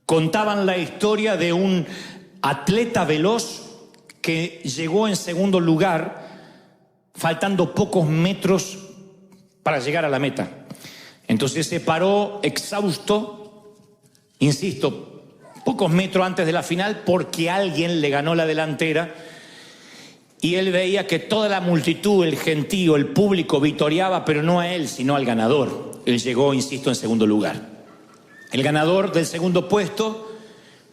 contaban la historia de un atleta veloz que llegó en segundo lugar, faltando pocos metros para llegar a la meta. Entonces se paró exhausto, insisto, pocos metros antes de la final, porque alguien le ganó la delantera, y él veía que toda la multitud, el gentío, el público vitoreaba, pero no a él, sino al ganador. Él llegó, insisto, en segundo lugar. El ganador del segundo puesto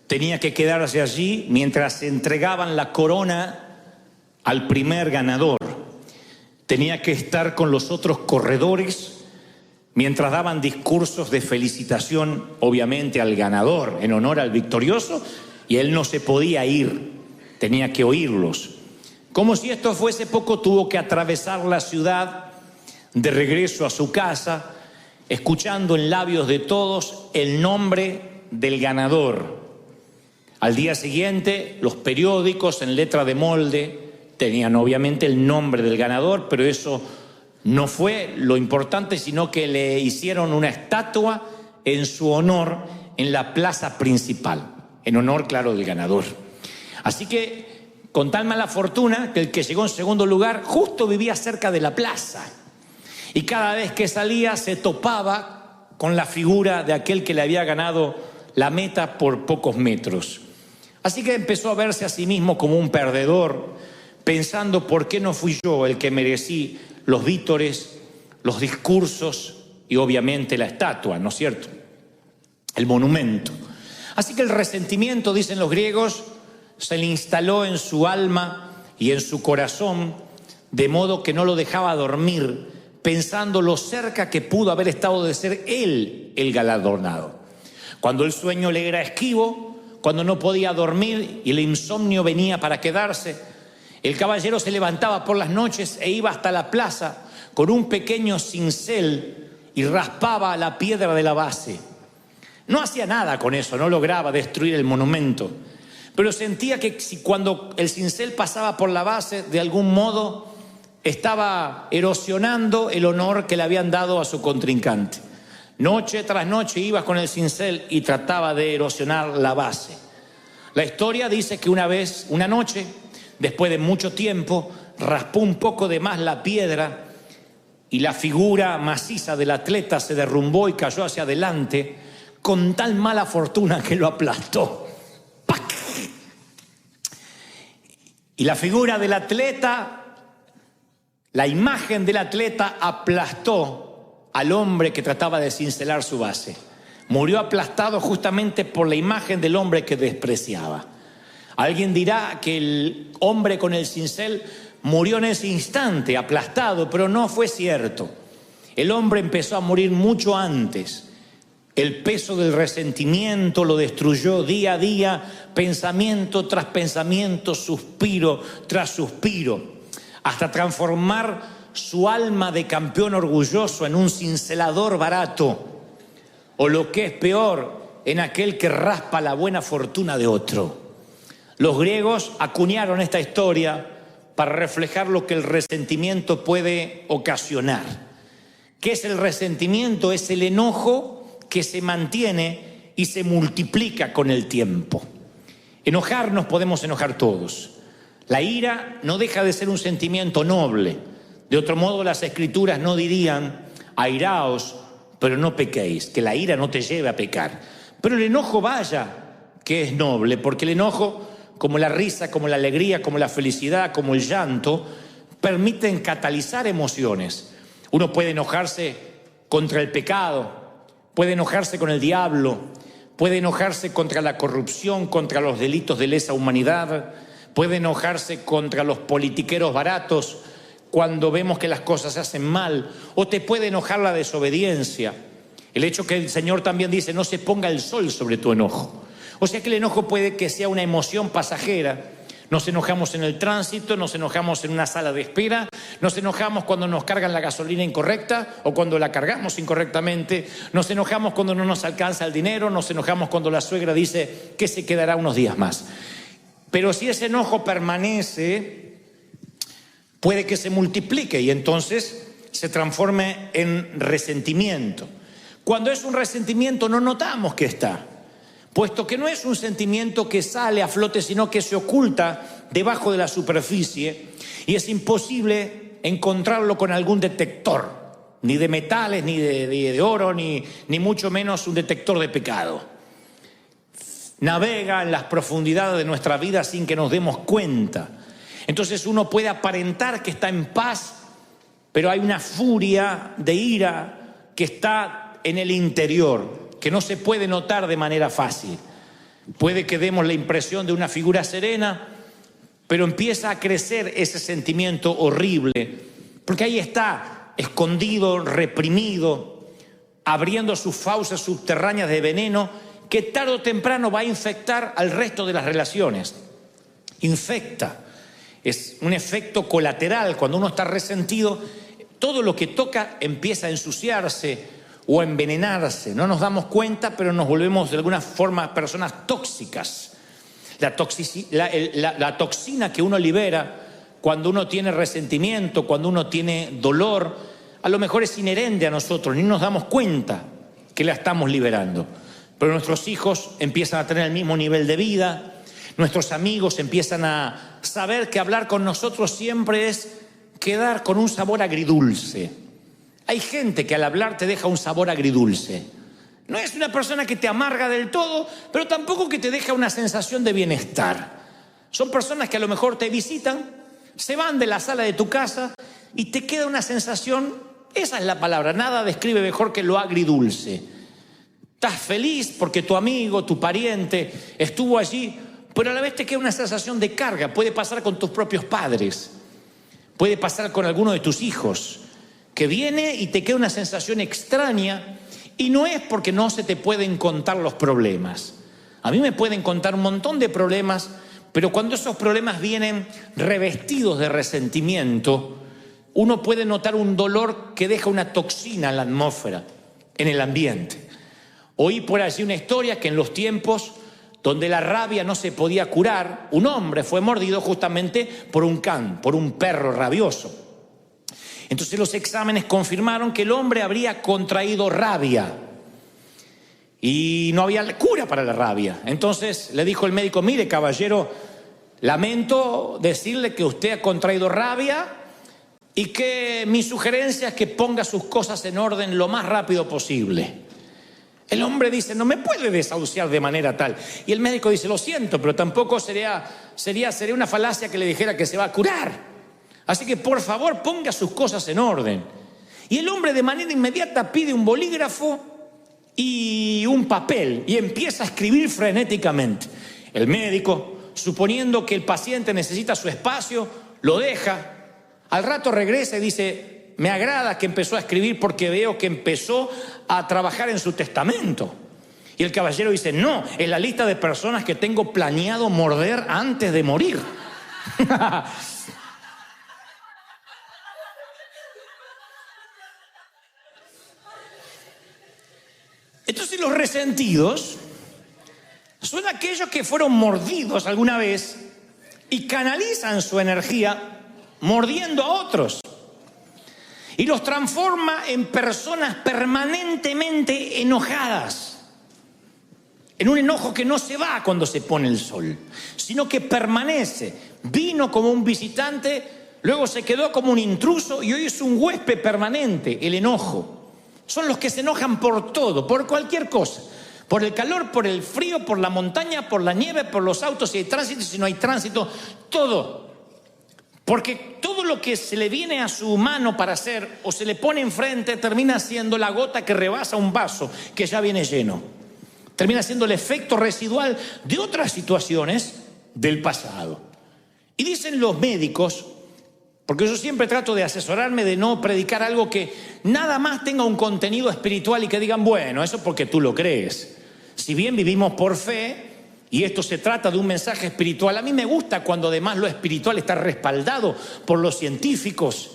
tenía que quedarse allí mientras se entregaban la corona al primer ganador. Tenía que estar con los otros corredores mientras daban discursos de felicitación, obviamente, al ganador, en honor al victorioso, y él no se podía ir, tenía que oírlos. Como si esto fuese poco, tuvo que atravesar la ciudad de regreso a su casa, escuchando en labios de todos el nombre del ganador. Al día siguiente, los periódicos en letra de molde tenían obviamente el nombre del ganador, pero eso no fue lo importante, sino que le hicieron una estatua en su honor en la plaza principal, en honor, claro, del ganador. Así que, con tal mala fortuna, que el que llegó en segundo lugar justo vivía cerca de la plaza. Y cada vez que salía se topaba con la figura de aquel que le había ganado la meta por pocos metros. Así que empezó a verse a sí mismo como un perdedor, pensando por qué no fui yo el que merecí los vítores, los discursos y obviamente la estatua, ¿no es cierto? El monumento. Así que el resentimiento, dicen los griegos, se le instaló en su alma y en su corazón, de modo que no lo dejaba dormir, pensando lo cerca que pudo haber estado de ser él el galardonado. Cuando el sueño le era esquivo, cuando no podía dormir y el insomnio venía para quedarse, el caballero se levantaba por las noches e iba hasta la plaza con un pequeño cincel y raspaba la piedra de la base. No hacía nada con eso, no lograba destruir el monumento, pero sentía que cuando el cincel pasaba por la base, de algún modo estaba erosionando el honor que le habían dado a su contrincante. Noche tras noche iba con el cincel y trataba de erosionar la base. La historia dice que una noche, después de mucho tiempo, raspó un poco de más la piedra y la figura maciza del atleta se derrumbó y cayó hacia adelante con tal mala fortuna que lo aplastó. ¡Pac! Y la figura del atleta, la imagen del atleta aplastó al hombre que trataba de cincelar su base. Murió aplastado justamente por la imagen del hombre que despreciaba. Alguien dirá que el hombre con el cincel murió en ese instante, aplastado, pero no fue cierto. El hombre empezó a morir mucho antes. El peso del resentimiento lo destruyó día a día, pensamiento tras pensamiento, suspiro tras suspiro, hasta transformar su alma de campeón orgulloso en un cincelador barato, o lo que es peor, en aquel que raspa la buena fortuna de otro. Los griegos acuñaron esta historia para reflejar lo que el resentimiento puede ocasionar. ¿Qué es el resentimiento? Es el enojo que se mantiene y se multiplica con el tiempo. Enojarnos podemos enojar todos. La ira no deja de ser un sentimiento noble. De otro modo, las escrituras no dirían: airaos, pero no pequéis, que la ira no te lleve a pecar. Pero el enojo, vaya, que es noble, porque el enojo, como la risa, como la alegría, como la felicidad, como el llanto, permiten catalizar emociones. Uno puede enojarse contra el pecado, puede enojarse con el diablo, puede enojarse contra la corrupción, contra los delitos de lesa humanidad, puede enojarse contra los politiqueros baratos cuando vemos que las cosas se hacen mal, o te puede enojar la desobediencia. El hecho que el Señor también dice: no se ponga el sol sobre tu enojo. O sea que el enojo puede que sea una emoción pasajera. Nos enojamos en el tránsito, nos enojamos en una sala de espera, nos enojamos cuando nos cargan la gasolina incorrecta o cuando la cargamos incorrectamente, nos enojamos cuando no nos alcanza el dinero, nos enojamos cuando la suegra dice que se quedará unos días más. Pero si ese enojo permanece, puede que se multiplique y entonces se transforme en resentimiento. Cuando es un resentimiento no notamos que está, puesto que no es un sentimiento que sale a flote, sino que se oculta debajo de la superficie y es imposible encontrarlo con algún detector, ni de metales, ni de oro, ni mucho menos un detector de pecado. Navega en las profundidades de nuestra vida sin que nos demos cuenta. Entonces uno puede aparentar que está en paz, pero hay una furia de ira que está en el interior, que no se puede notar de manera fácil. Puede que demos la impresión de una figura serena, pero empieza a crecer ese sentimiento horrible, porque ahí está, escondido, reprimido, abriendo sus fauces subterráneas de veneno, que tarde o temprano va a infectar al resto de las relaciones. Infecta. Es un efecto colateral. Cuando uno está resentido, todo lo que toca empieza a ensuciarse o a envenenarse. No nos damos cuenta, pero nos volvemos de alguna forma personas tóxicas. La toxina que uno libera cuando uno tiene resentimiento, cuando uno tiene dolor, a lo mejor es inherente a nosotros, ni nos damos cuenta que la estamos liberando. Pero nuestros hijos empiezan a tener el mismo nivel de vida, nuestros amigos empiezan a saber que hablar con nosotros siempre es quedar con un sabor agridulce. Hay gente que al hablar te deja un sabor agridulce. No es una persona que te amarga del todo, pero tampoco que te deja una sensación de bienestar. Son personas que a lo mejor te visitan, se van de la sala de tu casa y te queda una sensación, esa es la palabra, nada describe mejor que lo agridulce. Estás feliz porque tu amigo, tu pariente estuvo allí, pero a la vez te queda una sensación de carga. Puede pasar con tus propios padres, puede pasar con alguno de tus hijos, que viene y te queda una sensación extraña, y no es porque no se te pueden contar los problemas. A mí me pueden contar un montón de problemas, pero cuando esos problemas vienen revestidos de resentimiento, uno puede notar un dolor que deja una toxina en la atmósfera, en el ambiente. Oí por allí una historia que en los tiempos donde la rabia no se podía curar, un hombre fue mordido justamente por un can, por un perro rabioso. Entonces los exámenes confirmaron que el hombre habría contraído rabia y no había cura para la rabia. Entonces le dijo el médico: mire, caballero, lamento decirle que usted ha contraído rabia y que mi sugerencia es que ponga sus cosas en orden lo más rápido posible. El hombre dice: no me puede desahuciar de manera tal. Y el médico dice: lo siento, pero tampoco sería una falacia que le dijera que se va a curar. Así que por favor ponga sus cosas en orden. Y el hombre de manera inmediata pide un bolígrafo y un papel y empieza a escribir frenéticamente. El médico, suponiendo que el paciente necesita su espacio, lo deja. Al rato regresa y dice: me agrada que empezó a escribir porque veo que empezó a trabajar en su testamento. Y el caballero dice: no, es la lista de personas que tengo planeado morder antes de morir. Entonces los resentidos son aquellos que fueron mordidos alguna vez y canalizan su energía mordiendo a otros y los transforma en personas permanentemente enojadas, en un enojo que no se va cuando se pone el sol, sino que permanece. Vino como un visitante, luego se quedó como un intruso y hoy es un huésped permanente. El enojo. Son los que se enojan por todo, por cualquier cosa. Por el calor, por el frío, por la montaña, por la nieve, por los autos, si hay tránsito, si no hay tránsito, todo. Porque todo lo que se le viene a su mano para hacer o se le pone enfrente termina siendo la gota que rebasa un vaso que ya viene lleno. Termina siendo el efecto residual de otras situaciones del pasado. Y dicen los médicos, porque yo siempre trato de asesorarme de no predicar algo que nada más tenga un contenido espiritual y que digan: bueno, eso porque tú lo crees. Si bien vivimos por fe y esto se trata de un mensaje espiritual, a mí me gusta cuando además lo espiritual está respaldado por los científicos,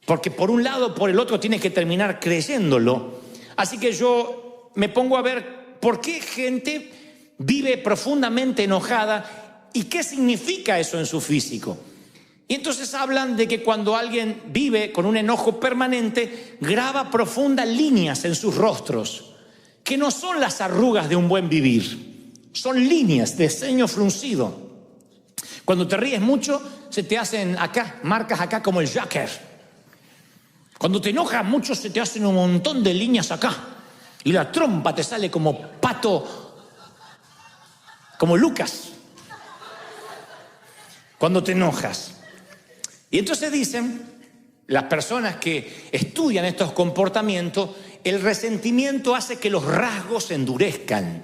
porque por un lado o por el otro tienes que terminar creyéndolo. Así que yo me pongo a ver por qué gente vive profundamente enojada y qué significa eso en su físico. Y entonces hablan de que cuando alguien vive con un enojo permanente, graba profundas líneas en sus rostros, que no son las arrugas de un buen vivir, Son líneas de ceño fruncido. Cuando te ríes mucho, se te hacen acá, marcas acá como el Joker. Cuando te enojas mucho, se te hacen un montón de líneas acá. Y la trompa te sale como pato, como Lucas. Cuando te enojas. Y entonces dicen, las personas que estudian estos comportamientos, el resentimiento hace que los rasgos se endurezcan.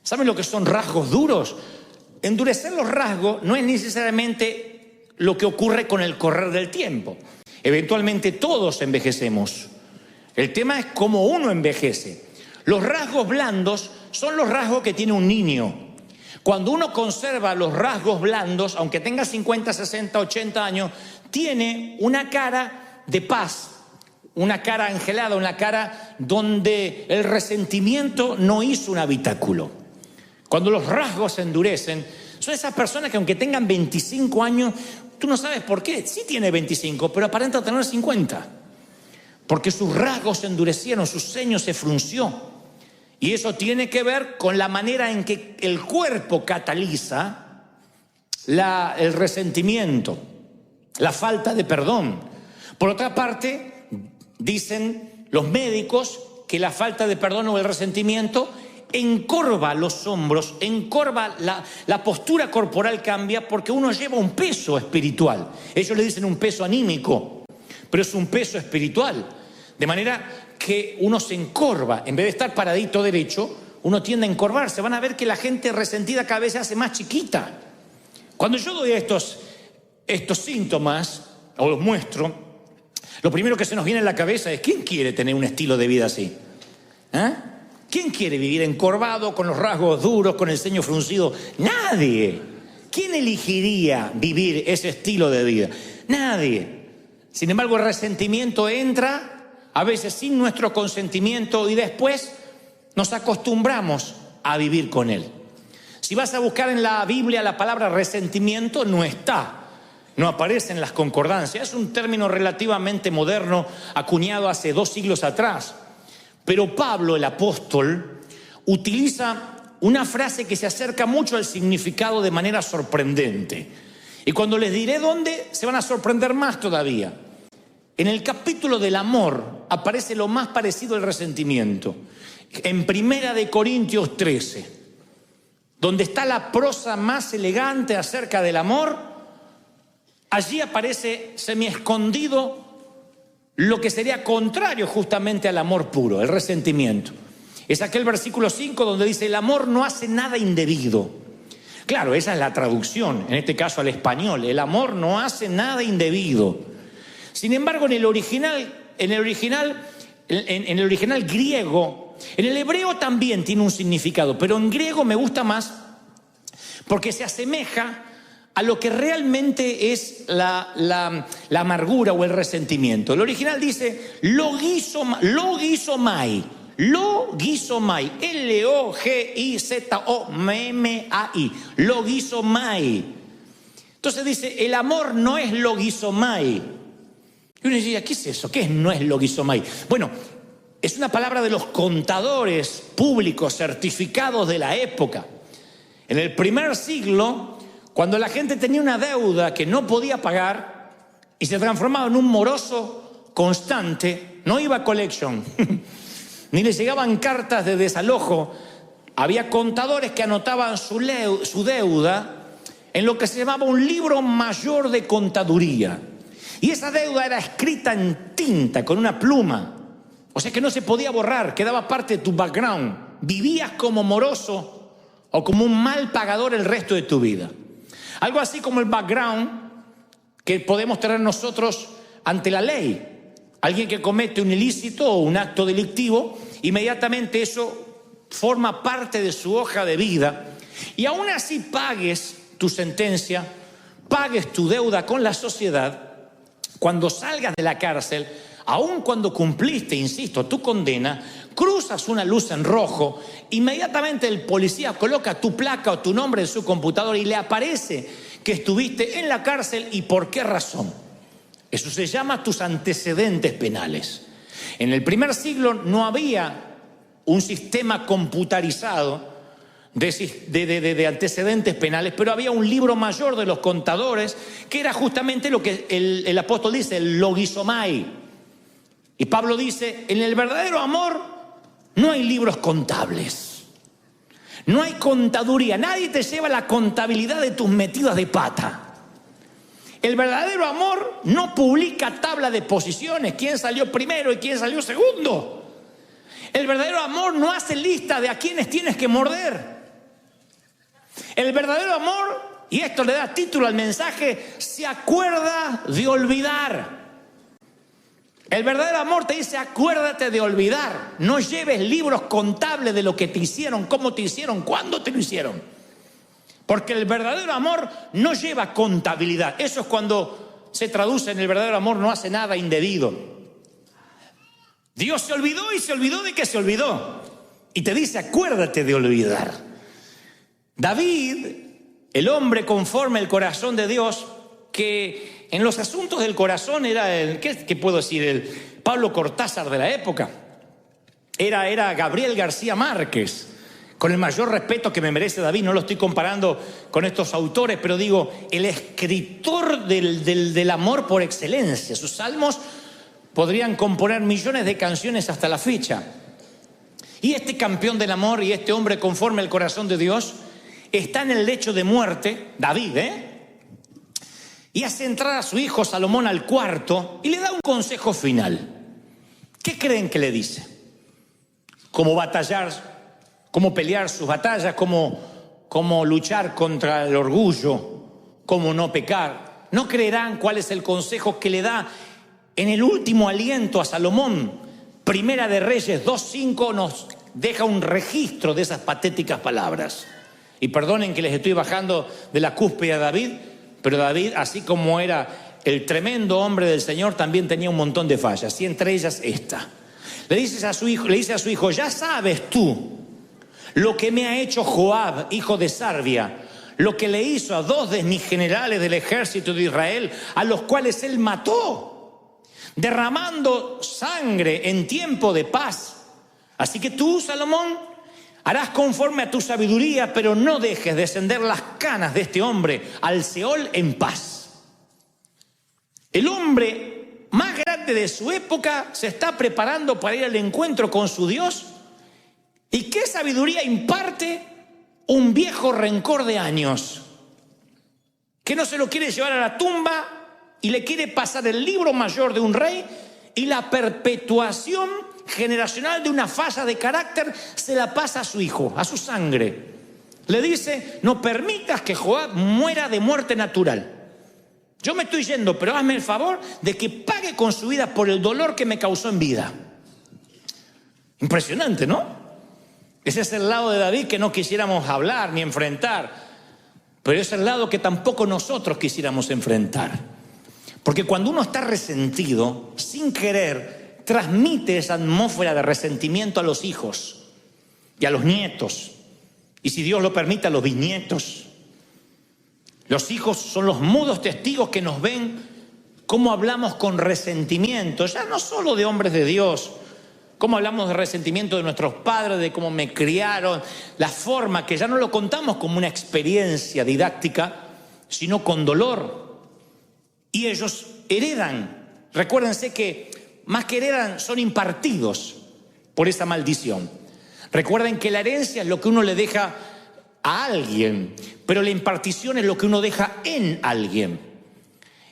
¿Saben lo que son rasgos duros? Endurecer los rasgos no es necesariamente lo que ocurre con el correr del tiempo. Eventualmente todos envejecemos. El tema es cómo uno envejece. Los rasgos blandos son los rasgos que tiene un niño. Cuando uno conserva los rasgos blandos, aunque tenga 50, 60, 80 años, tiene una cara de paz, una cara angelada, una cara donde el resentimiento no hizo un habitáculo. Cuando los rasgos se endurecen, son esas personas que aunque tengan 25 años, tú no sabes por qué. Sí tiene 25, pero aparenta tener 50. Porque sus rasgos se endurecieron, su ceño se frunció. Y eso tiene que ver con la manera en que el cuerpo cataliza el resentimiento, la falta de perdón. Por otra parte, dicen los médicos que la falta de perdón o el resentimiento encorva los hombros, encorva la postura corporal, cambia porque uno lleva un peso espiritual. Ellos le dicen un peso anímico, pero es un peso espiritual. De manera que uno se encorva, en vez de estar paradito derecho, uno tiende a encorvarse. Van a ver que la gente resentida cada vez se hace más chiquita. Cuando yo doy estos síntomas, o los muestro, lo primero que se nos viene en la cabeza es: ¿quién quiere tener un estilo de vida así? ¿Quién quiere vivir encorvado, con los rasgos duros, con el ceño fruncido? Nadie. ¿Quién elegiría vivir ese estilo de vida? Nadie. Sin embargo, el resentimiento entra a veces sin nuestro consentimiento y después nos acostumbramos a vivir con él. Si vas a buscar en la Biblia la palabra resentimiento, no está, no aparece en las concordancias. Es un término relativamente moderno, acuñado hace 2 siglos atrás. Pero Pablo, el apóstol, utiliza una frase que se acerca mucho al significado de manera sorprendente. Y cuando les diré dónde, se van a sorprender más todavía. En el capítulo del amor aparece lo más parecido al resentimiento. En 1 Corintios 13, donde está la prosa más elegante acerca del amor, allí aparece semiescondido lo que sería contrario justamente al amor puro, el resentimiento. Es aquel versículo 5 donde dice: el amor no hace nada indebido. Claro, esa es la traducción, en este caso al español. El amor no hace nada indebido. Sin embargo, en el original griego, en el hebreo también tiene un significado, pero en griego me gusta más porque se asemeja a lo que realmente es la amargura o el resentimiento. El original dice logizomai, Logizomai, logizomai. Entonces dice: el amor no es logizomai. Y uno diría: ¿qué es eso? ¿Qué no es logizomai? Bueno, es una palabra de los contadores públicos certificados de la época. En el primer siglo, cuando la gente tenía una deuda que no podía pagar y se transformaba en un moroso constante, no iba a collection, ni le llegaban cartas de desalojo. Había contadores que anotaban su deuda en lo que se llamaba un libro mayor de contaduría. Y esa deuda era escrita en tinta, con una pluma. O sea que no se podía borrar, quedaba parte de tu background. Vivías como moroso o como un mal pagador el resto de tu vida. Algo así como el background que podemos tener nosotros ante la ley. Alguien que comete un ilícito o un acto delictivo, inmediatamente eso forma parte de su hoja de vida. Y aún así pagues tu sentencia, pagues tu deuda con la sociedad, cuando salgas de la cárcel, aun cuando cumpliste, insisto, tu condena, cruzas una luz en rojo, inmediatamente el policía coloca tu placa o tu nombre en su computadora y le aparece que estuviste en la cárcel y por qué razón. Eso se llama tus antecedentes penales. En el primer siglo no había un sistema computarizado de antecedentes penales, pero había un libro mayor de los contadores que era justamente lo que el apóstol dice, el logizomai. Y Pablo dice, en el verdadero amor no hay libros contables, no hay contaduría, nadie te lleva la contabilidad de tus metidas de pata. El verdadero amor no publica tabla de posiciones, quién salió primero y quién salió segundo. El verdadero amor no hace lista de a quienes tienes que morder. El verdadero amor, y esto le da título al mensaje, se acuerda de olvidar. El verdadero amor te dice, acuérdate de olvidar. No lleves libros contables de lo que te hicieron, cómo te hicieron, cuándo te lo hicieron. Porque el verdadero amor no lleva contabilidad. Eso es cuando se traduce en el verdadero amor, no hace nada indebido. Dios se olvidó y se olvidó de que se olvidó. Y te dice, acuérdate de olvidar. David, el hombre conforme al corazón de Dios, que en los asuntos del corazón era ¿qué puedo decir? El Pablo Cortázar de la época. Era Gabriel García Márquez. Con el mayor respeto que me merece David, no lo estoy comparando con estos autores, pero digo, el escritor del amor por excelencia. Sus salmos podrían componer millones de canciones hasta la fecha. Y este campeón del amor y este hombre conforme al corazón de Dios está en el lecho de muerte, David, y hace entrar a su hijo Salomón al cuarto y le da un consejo final. ¿Qué creen que le dice? ¿Cómo batallar? ¿Cómo pelear sus batallas? ¿Cómo luchar contra el orgullo? ¿Cómo no pecar? No creerán cuál es el consejo que le da en el último aliento a Salomón. Primera de Reyes 2:5 nos deja un registro de esas patéticas palabras. Y perdonen que les estoy bajando de la cúspide a David, pero David, así como era el tremendo hombre del Señor, también tenía un montón de fallas, y entre ellas esta. Le dice a su hijo, ya sabes tú lo que me ha hecho Joab, hijo de Sarvia, lo que le hizo a 2 de mis generales del ejército de Israel, a los cuales él mató, derramando sangre en tiempo de paz. Así que tú, Salomón, harás conforme a tu sabiduría, pero no dejes descender las canas de este hombre al Seol en paz. El hombre más grande de su época se está preparando para ir al encuentro con su Dios. ¿Y qué sabiduría imparte un viejo rencor de años? Que no se lo quiere llevar a la tumba y le quiere pasar el libro mayor de un rey y la perpetuación generacional de una falla de carácter se la pasa a su hijo, a su sangre. Le dice, no permitas que Joab muera de muerte natural. Yo me estoy yendo, pero hazme el favor de que pague con su vida por el dolor que me causó en vida. Impresionante, ¿no? Ese es el lado de David que no quisiéramos hablar ni enfrentar, pero es el lado que tampoco nosotros quisiéramos enfrentar. Porque cuando uno está resentido, sin querer, transmite esa atmósfera de resentimiento a los hijos y a los nietos, y si Dios lo permite, a los bisnietos. Los hijos son los mudos testigos que nos ven cómo hablamos con resentimiento, ya no solo de hombres de Dios, cómo hablamos de resentimiento de nuestros padres, de cómo me criaron, la forma que ya no lo contamos como una experiencia didáctica, sino con dolor. Y ellos heredan. Recuérdense que más que heredan, son impartidos por esa maldición. Recuerden que la herencia es lo que uno le deja a alguien, pero la impartición es lo que uno deja en alguien.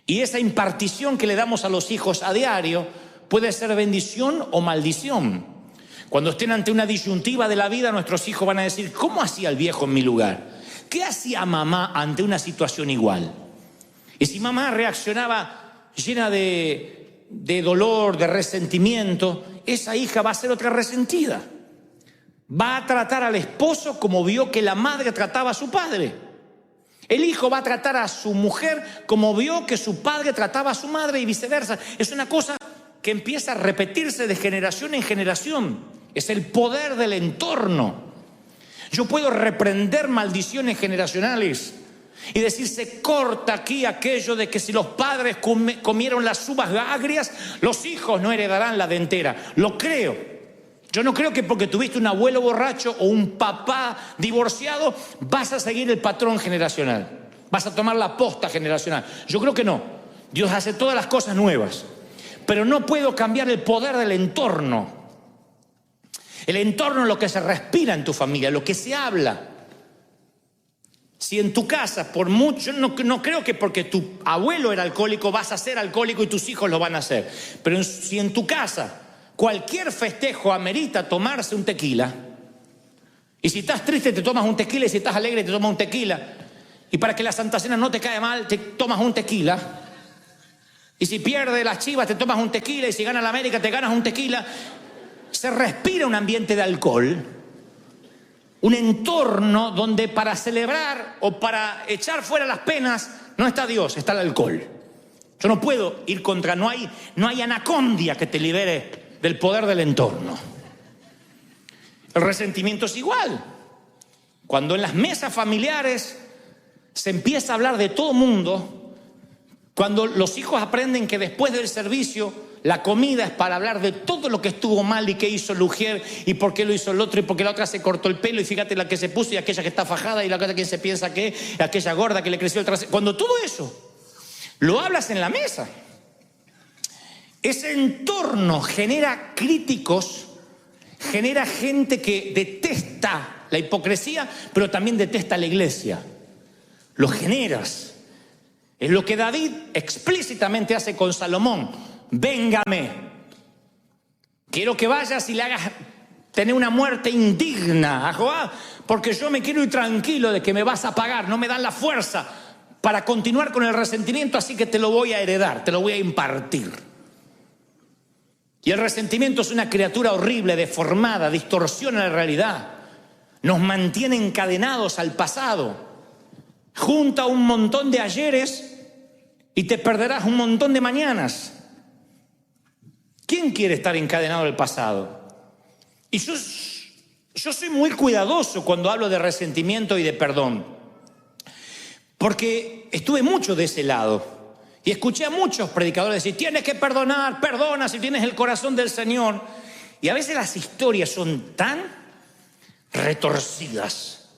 Y esa impartición que le damos a los hijos a diario puede ser bendición o maldición. Cuando estén ante una disyuntiva de la vida, nuestros hijos van a decir, ¿cómo hacía el viejo en mi lugar? ¿Qué hacía mamá ante una situación igual? Y si mamá reaccionaba llena de dolor, de resentimiento, esa hija va a ser otra resentida. Va a tratar al esposo como vio que la madre trataba a su padre. El hijo va a tratar a su mujer como vio que su padre trataba a su madre y viceversa. Es una cosa que empieza a repetirse de generación en generación. Es el poder del entorno. Yo puedo reprender maldiciones generacionales y decir, se corta aquí aquello de que si los padres comieron las uvas agrias, los hijos no heredarán la dentera. Lo creo. Yo no creo que porque tuviste un abuelo borracho o un papá divorciado vas a seguir el patrón generacional, vas a tomar la posta generacional. Yo creo que no. Dios hace todas las cosas nuevas, pero no puedo cambiar el poder del entorno. El entorno es lo que se respira en tu familia, lo que se habla. Si en tu casa, por mucho, no creo que porque tu abuelo era alcohólico vas a ser alcohólico y tus hijos lo van a hacer. Pero si en tu casa cualquier festejo amerita tomarse un tequila, y si estás triste te tomas un tequila, y si estás alegre te tomas un tequila, y para que la Santa Cena no te caiga mal te tomas un tequila, y si pierde las Chivas te tomas un tequila, y si gana la América te ganas un tequila. Se respira un ambiente de alcohol, un entorno donde para celebrar o para echar fuera las penas no está Dios, está el alcohol. Yo no puedo ir contra, no hay anacondia que te libere del poder del entorno. El resentimiento es igual. Cuando en las mesas familiares se empieza a hablar de todo mundo, cuando los hijos aprenden que después del servicio la comida es para hablar de todo lo que estuvo mal y qué hizo el ujier y por qué lo hizo el otro y por qué la otra se cortó el pelo y fíjate la que se puso y aquella que está fajada y la otra que se piensa que aquella gorda que le creció el trasero. Cuando todo eso lo hablas en la mesa, ese entorno genera críticos, genera gente que detesta la hipocresía, pero también detesta la iglesia. Lo generas. Es lo que David explícitamente hace con Salomón. Véngame. Quiero que vayas y le hagas tener una muerte indigna a Joab, porque yo me quiero ir tranquilo de que me vas a pagar. No me dan la fuerza para continuar con el resentimiento, así que te lo voy a heredar, te lo voy a impartir. Y el resentimiento es una criatura horrible, deformada, distorsiona la realidad. Nos mantiene encadenados al pasado. Junta un montón de ayeres y te perderás un montón de mañanas. ¿Quién quiere estar encadenado al pasado? Y yo soy muy cuidadoso cuando hablo de resentimiento y de perdón, porque estuve mucho de ese lado. Y escuché a muchos predicadores decir, tienes que perdonar, perdona si tienes el corazón del Señor. Y a veces las historias son tan retorcidas.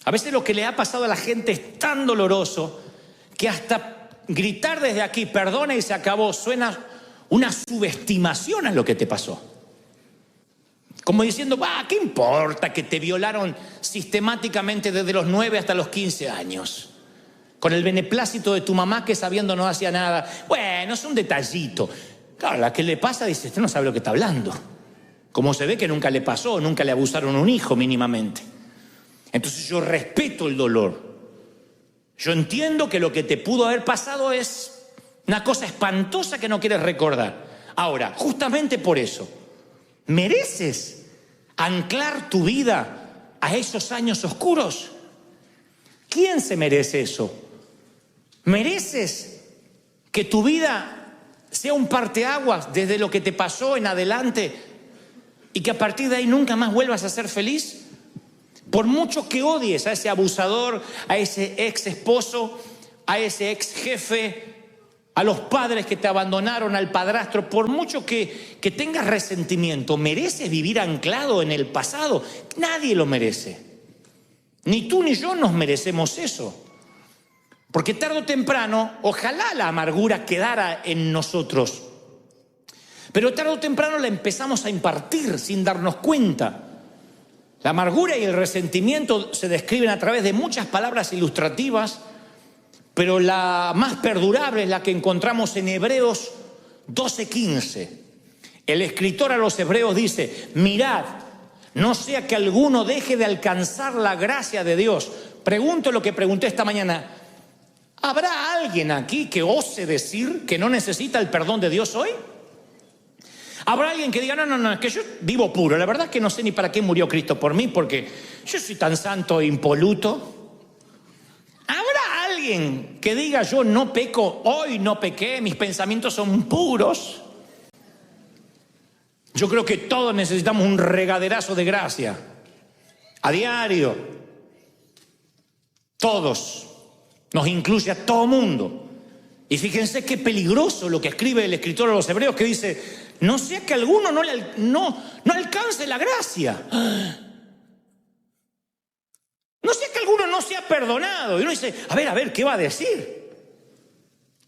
A veces lo que le ha pasado a la gente es tan doloroso que hasta gritar desde aquí, perdona y se acabó, suena una subestimación a lo que te pasó. Como diciendo, ¿qué importa que te violaron sistemáticamente desde los 9 hasta los 15 años? Con el beneplácito de tu mamá que sabiendo no hacía nada. Bueno, es un detallito. Claro, la que le pasa dice, usted no sabe lo que está hablando. Como se ve que nunca le pasó, nunca le abusaron a un hijo mínimamente. Entonces yo respeto el dolor. Yo entiendo que lo que te pudo haber pasado es una cosa espantosa que no quieres recordar. Ahora, justamente por eso, ¿mereces anclar tu vida a esos años oscuros? ¿Quién se merece eso? ¿Mereces que tu vida sea un parteaguas desde lo que te pasó en adelante y que a partir de ahí nunca más vuelvas a ser feliz? Por mucho que odies a ese abusador, a ese ex esposo, a ese ex jefe, a los padres que te abandonaron, al padrastro, por mucho que tengas resentimiento, ¿mereces vivir anclado en el pasado? Nadie lo merece. Ni tú ni yo nos merecemos eso. Porque tarde o temprano, ojalá la amargura quedara en nosotros. Pero tarde o temprano la empezamos a impartir sin darnos cuenta. La amargura y el resentimiento se describen a través de muchas palabras ilustrativas, pero la más perdurable es la que encontramos en Hebreos 12:15. El escritor a los hebreos dice, mirad, no sea que alguno deje de alcanzar la gracia de Dios. Pregunto lo que pregunté esta mañana. ¿Habrá alguien aquí que ose decir que no necesita el perdón de Dios hoy? ¿Habrá alguien que diga, no, es que yo vivo puro, la verdad es que no sé ni para qué murió Cristo por mí, porque yo soy tan santo e impoluto? ¿Habrá alguien que diga, yo no peco, hoy no pequé, mis pensamientos son puros? Yo creo que todos necesitamos un regaderazo de gracia, a diario. Todos. Nos incluye a todo mundo. Y fíjense qué peligroso lo que escribe el escritor a los hebreos, que dice, no sea que alguno no alcance la gracia. No sea que alguno no sea perdonado. Y uno dice, a ver, ¿qué va a decir?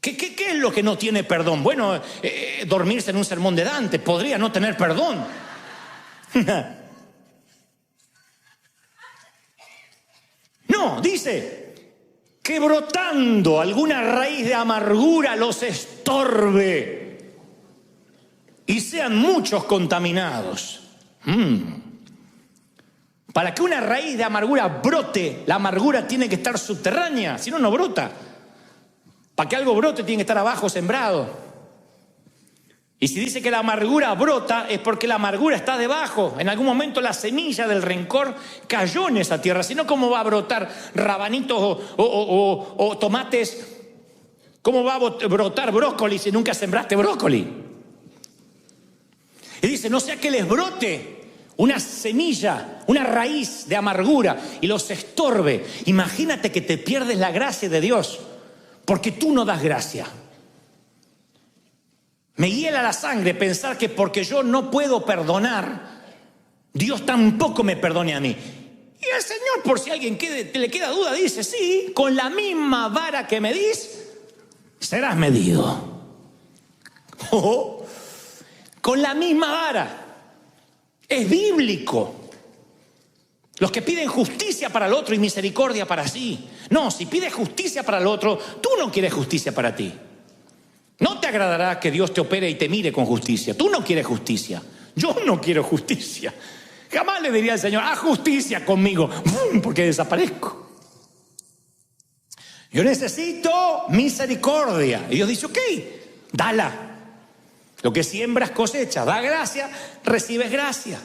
¿Qué es lo que no tiene perdón? Bueno, dormirse en un sermón de Dante podría no tener perdón. No, dice que brotando alguna raíz de amargura los estorbe y sean muchos contaminados. Para que una raíz de amargura brote, la amargura tiene que estar subterránea, si no, no brota. Para que algo brote tiene que estar abajo sembrado. Y si dice que la amargura brota, es porque la amargura está debajo. En algún momento la semilla del rencor cayó en esa tierra. Si no, ¿cómo va a brotar rabanitos o tomates? ¿Cómo va a brotar brócoli si nunca sembraste brócoli? Y dice, no sea que les brote una semilla, una raíz de amargura y los estorbe. Imagínate que te pierdes la gracia de Dios porque tú no das gracia. Me hiela la sangre pensar que porque yo no puedo perdonar, Dios tampoco me perdone a mí. Y el Señor, por si a alguien le queda duda, dice, sí, con la misma vara que medís, serás medido. Con la misma vara. Es bíblico. Los que piden justicia para el otro y misericordia para sí. No, si pides justicia para el otro, tú no quieres justicia para ti. No te agradará que Dios te opere y te mire con justicia. Tú no quieres justicia. Yo no quiero justicia. Jamás le diría al Señor, haz justicia conmigo, porque desaparezco. Yo necesito misericordia. Y Dios dice, ok, dala. Lo que siembras cosecha. Da gracia, recibes gracia.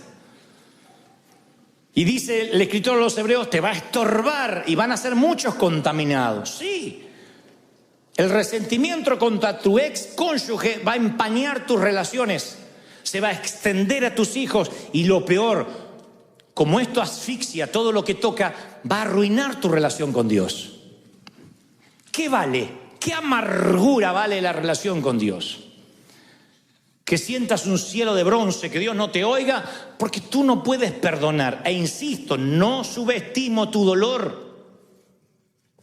Y dice el escritor de los Hebreos, te va a estorbar y van a ser muchos contaminados. Sí. El resentimiento contra tu ex cónyuge va a empañar tus relaciones, se va a extender a tus hijos y lo peor, como esto asfixia todo lo que toca, va a arruinar tu relación con Dios. ¿Qué vale? ¿Qué amargura vale la relación con Dios? Que sientas un cielo de bronce, que Dios no te oiga porque tú no puedes perdonar. E insisto, no subestimo tu dolor.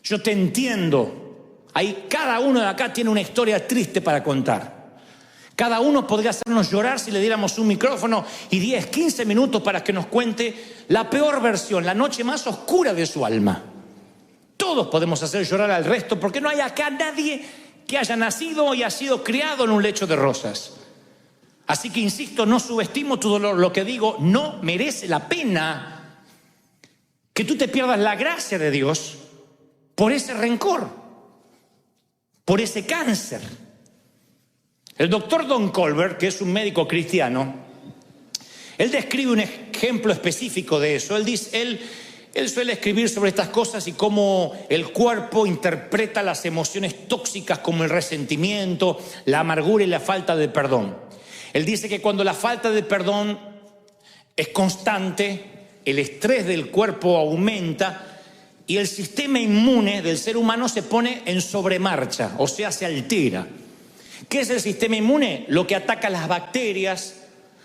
Yo te entiendo. Ahí cada uno de acá tiene una historia triste para contar. Cada uno podría hacernos llorar si le diéramos un micrófono y 10, 15 minutos para que nos cuente la peor versión, la noche más oscura de su alma. Todos podemos hacer llorar al resto porque no hay acá nadie que haya nacido y ha sido criado en un lecho de rosas. Así que insisto, no subestimo tu dolor. Lo que digo, no merece la pena que tú te pierdas la gracia de Dios por ese rencor, por ese cáncer. El doctor Don Colbert, que es un médico cristiano, él describe un ejemplo específico de eso. Él suele escribir sobre estas cosas y cómo el cuerpo interpreta las emociones tóxicas como el resentimiento, la amargura y la falta de perdón. Él dice que cuando la falta de perdón es constante, el estrés del cuerpo aumenta y el sistema inmune del ser humano se pone en sobremarcha, o sea, se altera. ¿Qué es el sistema inmune? Lo que ataca las bacterias,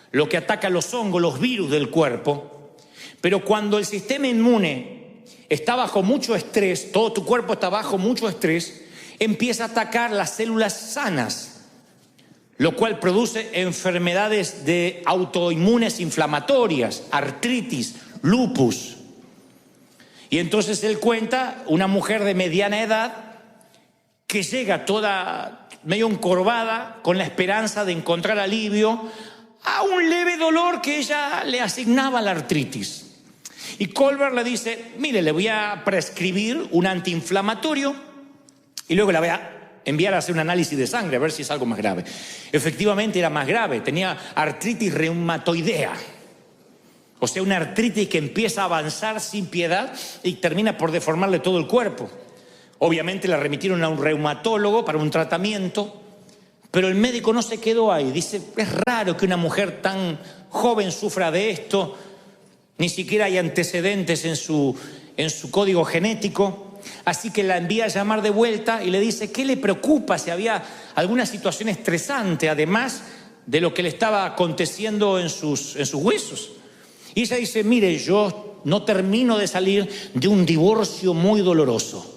lo que ataca los hongos, los virus del cuerpo. Pero cuando el sistema inmune está bajo mucho estrés, todo tu cuerpo está bajo mucho estrés, empieza a atacar las células sanas, lo cual produce enfermedades de autoinmunes inflamatorias, artritis, lupus. Y entonces él cuenta una mujer de mediana edad que llega toda medio encorvada con la esperanza de encontrar alivio a un leve dolor que ella le asignaba a la artritis. Y Colbert le dice, mire, le voy a prescribir un antiinflamatorio y luego la voy a enviar a hacer un análisis de sangre a ver si es algo más grave. Efectivamente era más grave, tenía artritis reumatoidea. O sea, una artritis que empieza a avanzar sin piedad y termina por deformarle todo el cuerpo. Obviamente la remitieron a un reumatólogo para un tratamiento, pero el médico no se quedó ahí. Dice, es raro que una mujer tan joven sufra de esto, ni siquiera hay antecedentes en su código genético. Así que la envía a llamar de vuelta y le dice, ¿qué le preocupa? Si había alguna situación estresante, además de lo que le estaba aconteciendo en sus huesos. Y ella dice, mire, yo no termino de salir de un divorcio muy doloroso.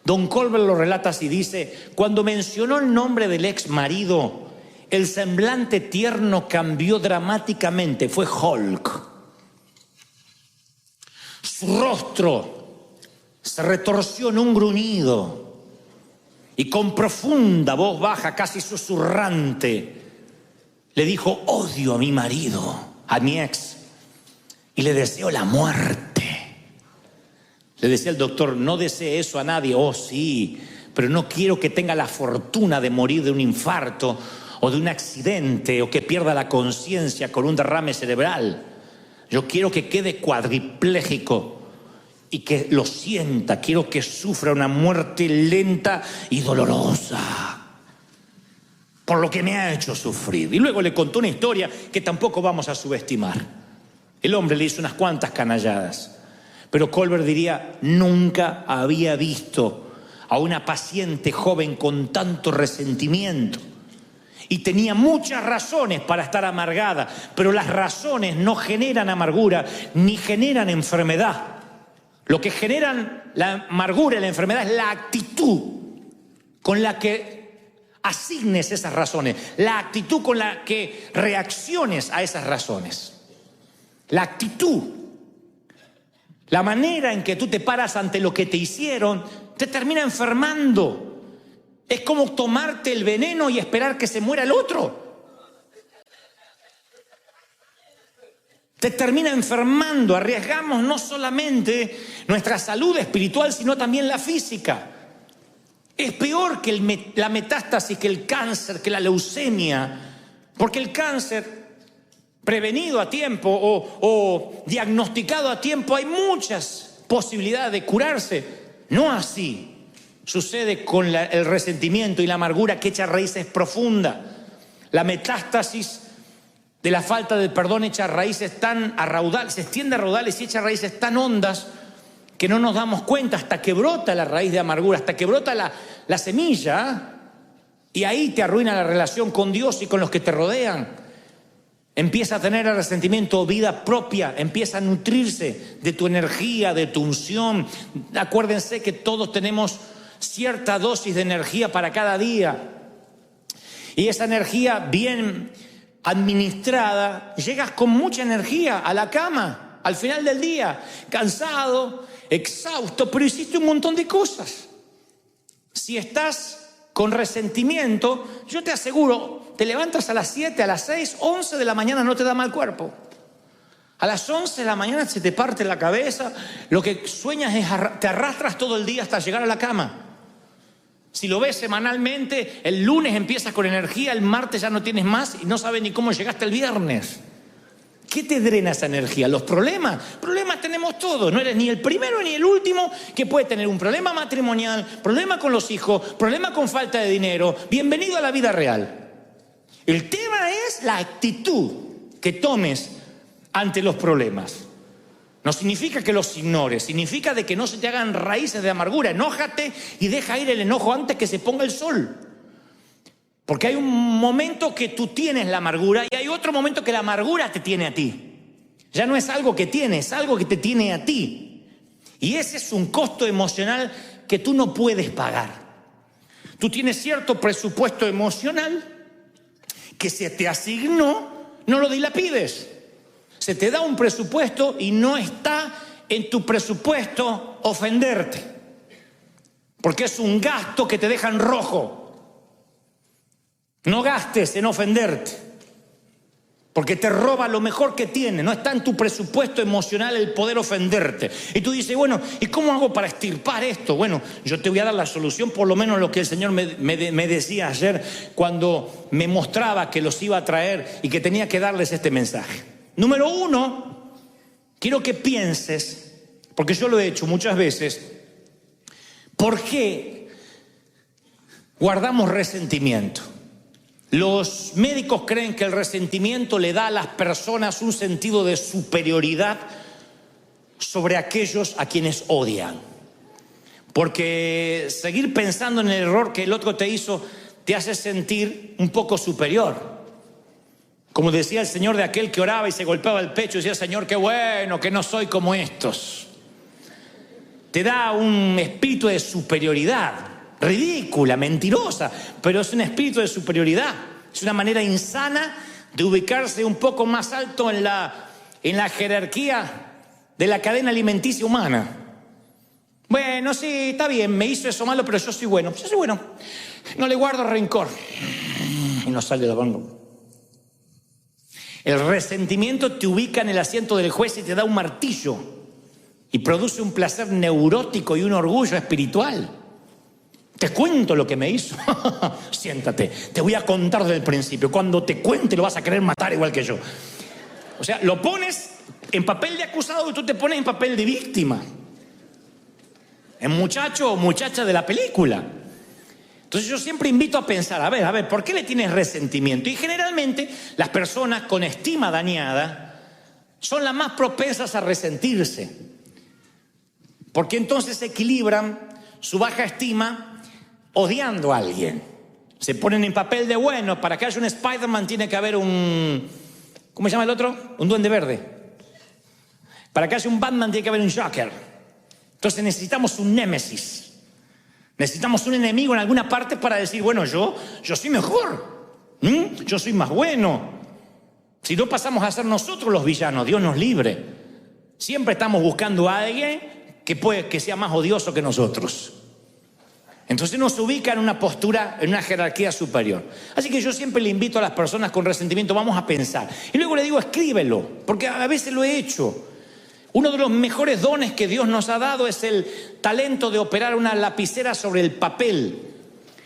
Don Colbert lo relata así, dice, cuando mencionó el nombre del ex marido, el semblante tierno cambió dramáticamente, fue Hulk. Su rostro se retorció en un gruñido y con profunda voz baja, casi susurrante, le dijo, odio a mi marido, a mi ex, y le deseo la muerte. Le decía el doctor, no desee eso a nadie. Oh, sí, pero no quiero que tenga la fortuna de morir de un infarto o de un accidente o que pierda la conciencia con un derrame cerebral. Yo quiero que quede cuadripléjico y que lo sienta. Quiero que sufra una muerte lenta y dolorosa por lo que me ha hecho sufrir. Y luego le contó una historia que tampoco vamos a subestimar. El hombre le hizo unas cuantas canalladas. Pero Colbert diría, nunca había visto a una paciente joven con tanto resentimiento. Y tenía muchas razones para estar amargada, pero las razones no generan amargura ni generan enfermedad. Lo que generan la amargura y la enfermedad es la actitud con la que asignes esas razones, la actitud con la que reacciones a esas razones. La actitud. La manera en que tú te paras ante lo que te hicieron te termina enfermando. Es como tomarte el veneno y esperar que se muera el otro. Te termina enfermando. Arriesgamos no solamente nuestra salud espiritual, sino también la física. Es peor que la metástasis, que el cáncer, que la leucemia, porque el cáncer prevenido a tiempo o diagnosticado a tiempo, hay muchas posibilidades de curarse. No así sucede con el resentimiento y la amargura que echa raíces profundas. La metástasis de la falta de perdón echa raíces tan a raudales, se extiende a raudales y echa raíces tan hondas que no nos damos cuenta hasta que brota la raíz de amargura, hasta que brota la semilla, y ahí te arruina la relación con Dios y con los que te rodean. Empieza a tener el resentimiento vida propia, empieza a nutrirse de tu energía, de tu unción. Acuérdense que todos tenemos cierta dosis de energía para cada día. Y esa energía bien administrada, llegas con mucha energía a la cama, al final del día, cansado, exhausto, pero hiciste un montón de cosas. Si estás con resentimiento, yo te aseguro, te levantas a las 7, a las 6, 11 de la mañana no te da mal cuerpo. A las 11 de la mañana se te parte la cabeza, lo que sueñas es, te arrastras todo el día hasta llegar a la cama. Si lo ves semanalmente, el lunes empiezas con energía, el martes ya no tienes más y no sabes ni cómo llegaste el viernes. ¿Qué te drena esa energía? Los problemas. Problemas tenemos todos. No eres ni el primero ni el último que puede tener un problema matrimonial, problema con los hijos, problema con falta de dinero. Bienvenido a la vida real. El tema es la actitud que tomes ante los problemas. No significa que los ignores, significa de que no se te hagan raíces de amargura. Enójate y deja ir el enojo antes que se ponga el sol. Porque hay un momento que tú tienes la amargura y hay otro momento que la amargura te tiene a ti. Ya no es algo que tienes, es algo que te tiene a ti. Y ese es un costo emocional que tú no puedes pagar. Tú tienes cierto presupuesto emocional que se te asignó, no lo dilapides. Se te da un presupuesto y no está en tu presupuesto ofenderte. Porque es un gasto que te deja en rojo. No gastes en ofenderte, porque te roba lo mejor que tienes. No está en tu presupuesto emocional el poder ofenderte. Y tú dices, bueno, ¿y cómo hago para extirpar esto? Bueno, yo te voy a dar la solución, por lo menos lo que el Señor me decía ayer cuando me mostraba que los iba a traer y que tenía que darles este mensaje. Número uno, quiero que pienses, porque yo lo he hecho muchas veces, ¿por qué guardamos resentimiento? Los médicos creen que el resentimiento le da a las personas un sentido de superioridad sobre aquellos a quienes odian. Porque seguir pensando en el error que el otro te hizo te hace sentir un poco superior. Como decía el Señor de aquel que oraba y se golpeaba el pecho y decía, Señor, qué bueno que no soy como estos. Te da un espíritu de superioridad, ridícula, mentirosa, pero es un espíritu de superioridad. Es una manera insana de ubicarse un poco más alto en la jerarquía de la cadena alimenticia humana. Bueno, sí, está bien, me hizo eso malo, pero yo soy bueno. Yo soy bueno, no le guardo rencor. Y no sale de la boca. El resentimiento te ubica en el asiento del juez y te da un martillo y produce un placer neurótico y un orgullo espiritual. Te cuento lo que me hizo. Siéntate, te voy a contar desde el principio. Cuando te cuente lo vas a querer matar igual que yo. O sea, lo pones en papel de acusado y tú te pones en papel de víctima. En muchacho o muchacha de la película. Entonces yo siempre invito a pensar, a ver, ¿por qué le tienes resentimiento? Y generalmente las personas con estima dañada son las más propensas a resentirse. Porque entonces equilibran su baja estima odiando a alguien. Se ponen en papel de bueno. Para que haya un Spider-Man tiene que haber un... ¿Cómo se llama el otro? Un Duende Verde. Para que haya un Batman tiene que haber un Joker. Entonces necesitamos un némesis. Necesitamos un enemigo en alguna parte para decir, bueno, yo soy mejor. Yo soy más bueno. Si no pasamos a ser nosotros los villanos, Dios nos libre. Siempre estamos buscando a alguien que sea más odioso que nosotros. Entonces nos ubica en una postura, en una jerarquía superior. Así que yo siempre le invito a las personas con resentimiento, vamos a pensar. Y luego le digo, escríbelo, porque a veces lo he hecho. Uno de los mejores dones que Dios nos ha dado es el talento de operar una lapicera sobre el papel.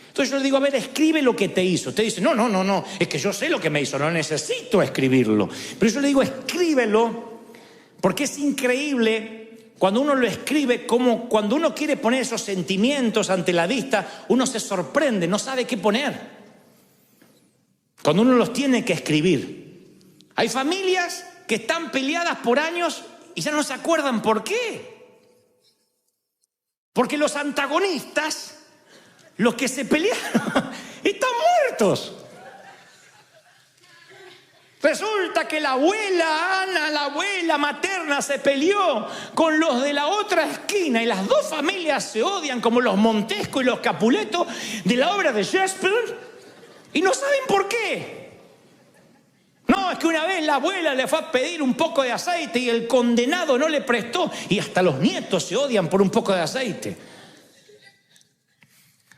Entonces yo le digo, a ver, escribe lo que te hizo. Usted dice, no, es que yo sé lo que me hizo, no necesito escribirlo. Pero yo le digo, escríbelo, porque es increíble cuando uno lo escribe, como cuando uno quiere poner esos sentimientos ante la vista, uno se sorprende, no sabe qué poner. Cuando uno los tiene que escribir. Hay familias que están peleadas por años y ya no se acuerdan por qué. Porque los antagonistas, los que se pelearon, están muertos. Resulta que la abuela Ana, la abuela materna, se peleó con los de la otra esquina y las dos familias se odian como los Montesco y los Capuleto de la obra de Shakespeare y no saben por qué. No, es que una vez la abuela le fue a pedir un poco de aceite y el condenado no le prestó y hasta los nietos se odian por un poco de aceite.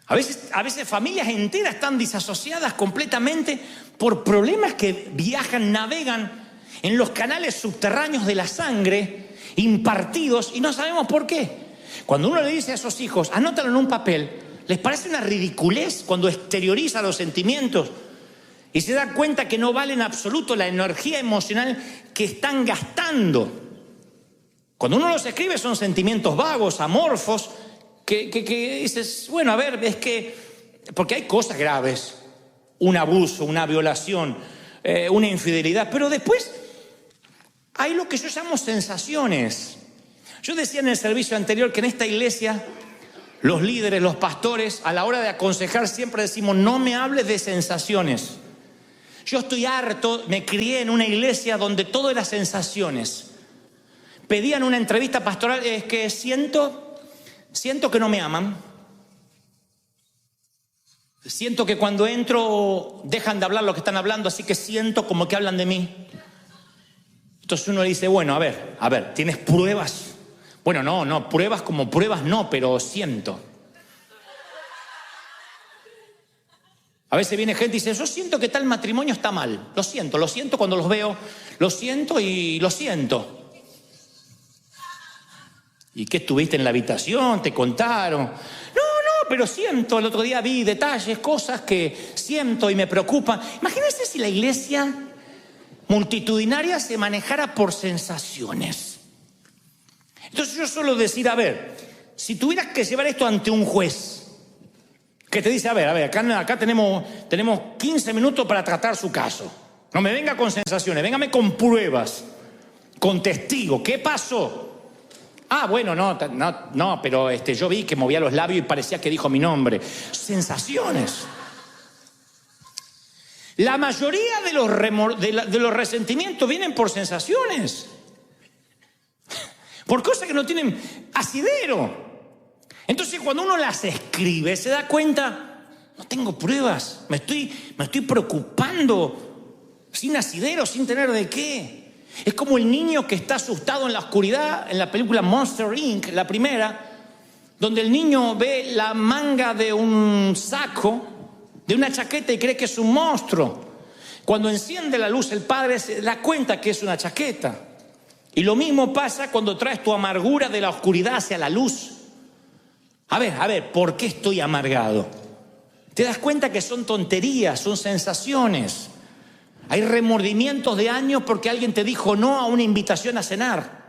A veces familias enteras están disasociadas completamente por problemas que viajan, navegan en los canales subterráneos de la sangre, impartidos, y no sabemos por qué. Cuando uno le dice a esos hijos, anótalo en un papel, les parece una ridiculez cuando exterioriza los sentimientos y se da cuenta que no vale en absoluto la energía emocional que están gastando. Cuando uno los escribe son sentimientos vagos, amorfos, que dices, bueno, a ver, es que... Porque hay cosas graves, un abuso, una violación, una infidelidad, pero después hay lo que yo llamo sensaciones. Yo decía en el servicio anterior que en esta iglesia los líderes, los pastores, a la hora de aconsejar siempre decimos, no me hables de sensaciones. Yo estoy harto, me crié en una iglesia donde todo era sensaciones. Pedían una entrevista pastoral, es que siento que no me aman. Siento que cuando entro dejan de hablar lo que están hablando, así que siento como que hablan de mí. Entonces uno le dice, bueno, a ver, ¿tienes pruebas? Bueno, no, pruebas como pruebas no, pero siento. A veces viene gente y dice, yo siento que tal matrimonio está mal. Lo siento cuando los veo, lo siento y lo siento. ¿Y qué estuviste en la habitación? ¿Te contaron? No, pero siento. El otro día vi detalles, cosas que siento y me preocupan. Imagínense si la iglesia multitudinaria se manejara por sensaciones. Entonces yo suelo decir, a ver, si tuvieras que llevar esto ante un juez, que te dice, a ver, acá tenemos 15 minutos para tratar su caso. No me venga con sensaciones, véngame con pruebas, con testigos. ¿Qué pasó? Ah, bueno, no, pero yo vi que movía los labios y parecía que dijo mi nombre. Sensaciones. La mayoría de los resentimientos vienen por sensaciones, por cosas que no tienen asidero. Entonces cuando uno las escribe se da cuenta, no tengo pruebas, me estoy preocupando sin asidero, sin tener de qué. Es como el niño que está asustado en la oscuridad en la película Monster Inc., la primera, donde el niño ve la manga de un saco, de una chaqueta, y cree que es un monstruo. Cuando enciende la luz el padre se da cuenta que es una chaqueta. Y lo mismo pasa cuando traes tu amargura de la oscuridad hacia la luz. A ver, ¿por qué estoy amargado? Te das cuenta que son tonterías, son sensaciones. Hay remordimientos de años porque alguien te dijo no a una invitación a cenar.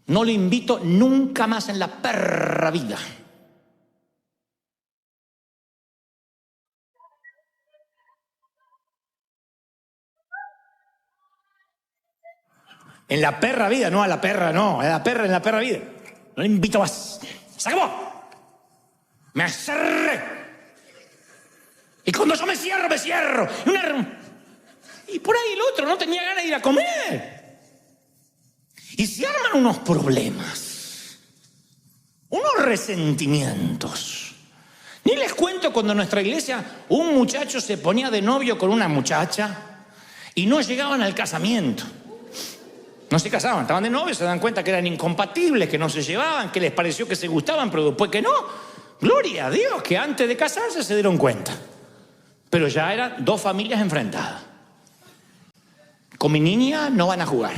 No lo invito nunca más en la perra vida. En la perra vida, no a la perra, no, a la perra en la perra vida. No le invito más. ¡Se acabó! Me cerré. Y cuando yo me cierro. Y por ahí el otro no tenía ganas de ir a comer. Y se arman unos problemas, unos resentimientos. Ni les cuento cuando en nuestra iglesia un muchacho se ponía de novio con una muchacha y no llegaban al casamiento. No se casaban, estaban de novios, se dan cuenta que eran incompatibles, que no se llevaban, que les pareció que se gustaban, pero después que no. Gloria a Dios que antes de casarse se dieron cuenta. Pero ya eran dos familias enfrentadas. Con mi niña no van a jugar.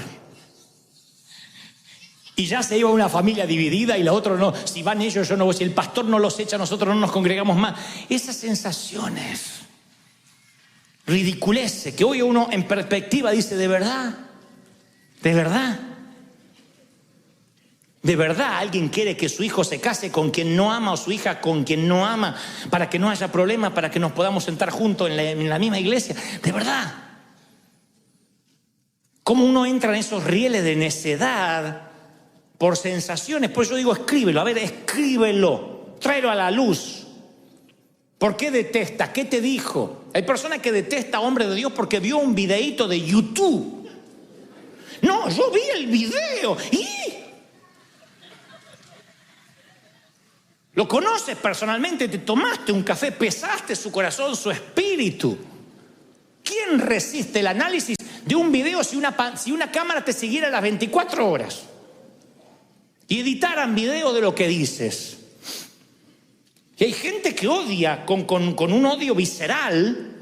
Y ya se iba una familia dividida y la otra no. Si van ellos, yo no voy. Si el pastor no los echa, nosotros no nos congregamos más. Esas sensaciones, ridiculeces, que hoy uno en perspectiva dice, ¿de verdad? ¿De verdad? ¿De verdad alguien quiere que su hijo se case con quien no ama o su hija con quien no ama para que no haya problema, para que nos podamos sentar juntos en la misma iglesia? ¿De verdad? ¿Cómo uno entra en esos rieles de necedad por sensaciones? Pues yo digo, escríbelo, a ver, escríbelo, tráelo a la luz. ¿Por qué detesta? ¿Qué te dijo? Hay personas que detestan a hombres de Dios porque vio un videíto de YouTube. No, yo vi el video y... Lo conoces personalmente, te tomaste un café, pesaste su corazón, su espíritu. ¿Quién resiste el análisis de un video si una cámara te siguiera las 24 horas? Y editaran video de lo que dices. Y hay gente que odia con un odio visceral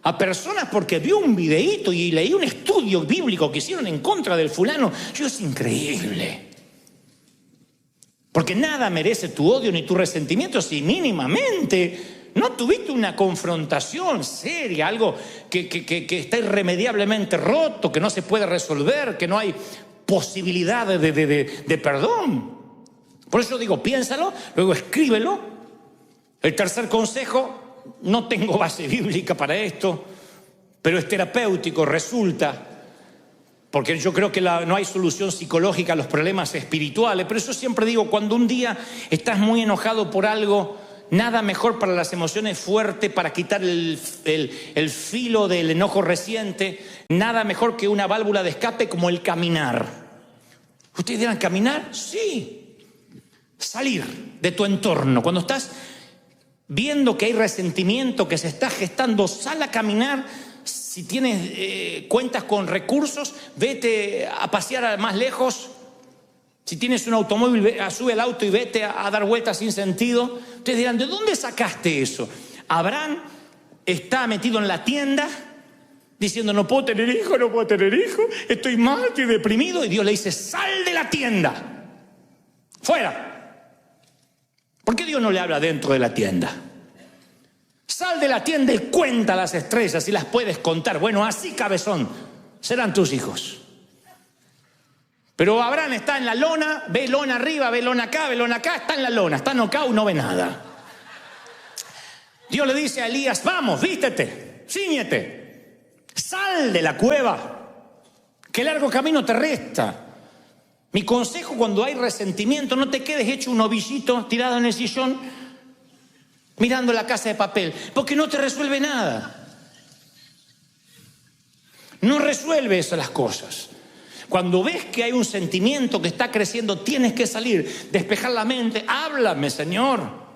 a personas porque vio un videíto y leí un estudio bíblico que hicieron en contra del fulano. Es increíble. Porque nada merece tu odio ni tu resentimiento si mínimamente no tuviste una confrontación seria, algo que está irremediablemente roto, que no se puede resolver, que no hay posibilidad de perdón. Por eso digo, piénsalo, luego escríbelo. El tercer consejo, no tengo base bíblica para esto, pero es terapéutico, resulta. Porque yo creo que no hay solución psicológica a los problemas espirituales. Pero eso siempre digo, cuando un día estás muy enojado por algo, nada mejor para las emociones fuerte, para quitar el filo del enojo reciente, nada mejor que una válvula de escape como el caminar. ¿Ustedes dirán caminar? Sí. Salir de tu entorno. Cuando estás viendo que hay resentimiento, que se está gestando, sal a caminar. Si tienes cuentas con recursos, vete a pasear más lejos. Si tienes un automóvil, sube al auto y vete a dar vueltas sin sentido. Ustedes dirán, ¿de dónde sacaste eso? Abraham está metido en la tienda diciendo, no puedo tener hijo, estoy mal, estoy deprimido. Y Dios le dice, sal de la tienda, fuera. ¿Por qué Dios no le habla dentro de la tienda? Sal de la tienda y cuenta las estrellas y las puedes contar. Bueno, así, cabezón, serán tus hijos. Pero Abraham está en la lona, ve lona arriba, ve lona acá, está en la lona, está knockout, no ve nada. Dios le dice a Elías, vamos, vístete, cíñete, sal de la cueva, que largo camino te resta. Mi consejo cuando hay resentimiento, no te quedes hecho un ovillito tirado en el sillón mirando La Casa de Papel, porque no te resuelve nada. No resuelve esas las cosas. Cuando ves que hay un sentimiento que está creciendo, tienes que salir, despejar la mente. Háblame, Señor.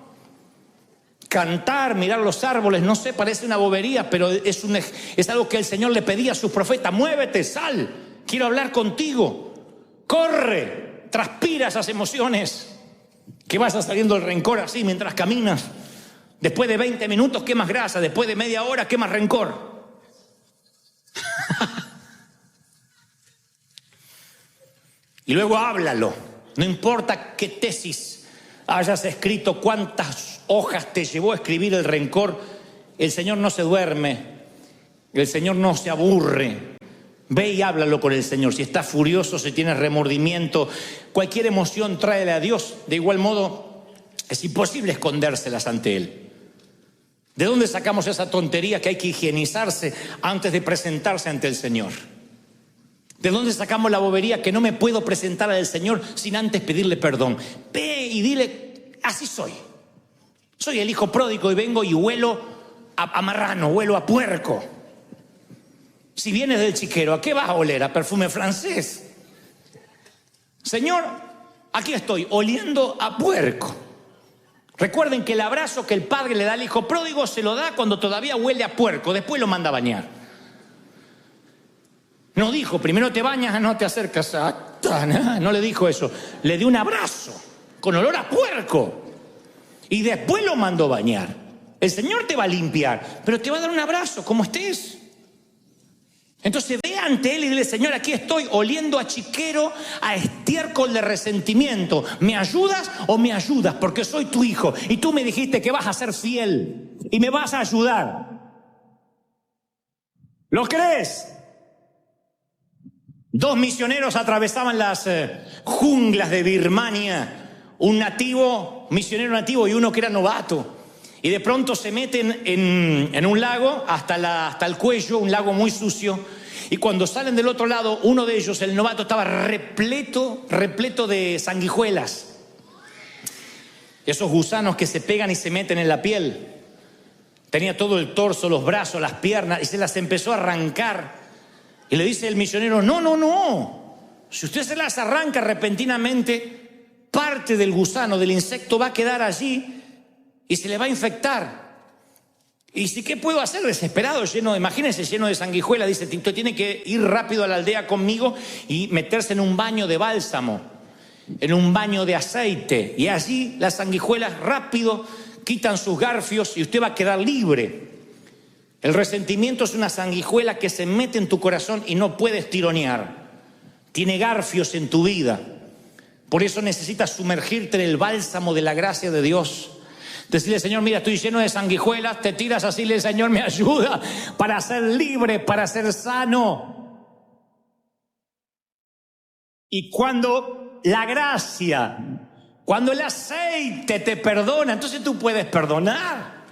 Cantar, mirar los árboles, no sé, parece una bobería, pero es algo que el Señor le pedía a sus profetas. Muévete, sal, quiero hablar contigo. Corre, transpira esas emociones. Que vas saliendo el rencor así mientras caminas. Después de 20 minutos quemas grasa, después de media hora quemas rencor. Y luego háblalo. No importa qué tesis hayas escrito, cuántas hojas te llevó a escribir el rencor, el Señor no se duerme, el Señor no se aburre. Ve y háblalo con el Señor. Si estás furioso, si tienes remordimiento, cualquier emoción, tráele a Dios. De igual modo, es imposible escondérselas ante Él. ¿De dónde sacamos esa tontería que hay que higienizarse antes de presentarse ante el Señor? ¿De dónde sacamos la bobería que no me puedo presentar al Señor sin antes pedirle perdón? Ve y dile, así soy. Soy el hijo pródigo y vengo y huelo a marrano, huelo a puerco. Si vienes del chiquero, ¿a qué vas a oler? ¿A perfume francés? Señor, aquí estoy, oliendo a puerco. Recuerden que el abrazo que el padre le da al hijo pródigo se lo da cuando todavía huele a puerco, después lo manda a bañar. No dijo, primero te bañas, no te acercas a... No le dijo eso, le dio un abrazo con olor a puerco y después lo mandó a bañar. El Señor te va a limpiar, pero te va a dar un abrazo como estés. Entonces ve ante Él y dile, Señor, aquí estoy oliendo a chiquero, a estiércol de resentimiento. ¿Me ayudas o me ayudas? Porque soy tu hijo y tú me dijiste que vas a ser fiel y me vas a ayudar. ¿Lo crees? 2 misioneros atravesaban las junglas de Birmania, un misionero nativo y uno que era novato. Y de pronto se meten en un lago hasta el cuello, un lago muy sucio. Y cuando salen del otro lado, uno de ellos, el novato, estaba repleto de sanguijuelas. Esos gusanos que se pegan y se meten en la piel. Tenía todo el torso, los brazos, las piernas, y se las empezó a arrancar. Y le dice el misionero, no. Si usted se las arranca repentinamente, parte del gusano, del insecto, va a quedar allí y se le va a infectar. Y si, ¿qué puedo hacer? Desesperado, imagínense, lleno de sanguijuela. Dice, usted tiene que ir rápido a la aldea conmigo y meterse en un baño de bálsamo, en un baño de aceite. Y allí las sanguijuelas rápido quitan sus garfios y usted va a quedar libre. El resentimiento es una sanguijuela que se mete en tu corazón y no puedes tironear. Tiene garfios en tu vida. Por eso necesitas sumergirte en el bálsamo de la gracia de Dios. Decirle, Señor, mira, estoy lleno de sanguijuelas. Te tiras así, le Señor, me ayuda para ser libre, para ser sano. Y cuando la gracia, cuando el aceite te perdona, entonces tú puedes perdonar.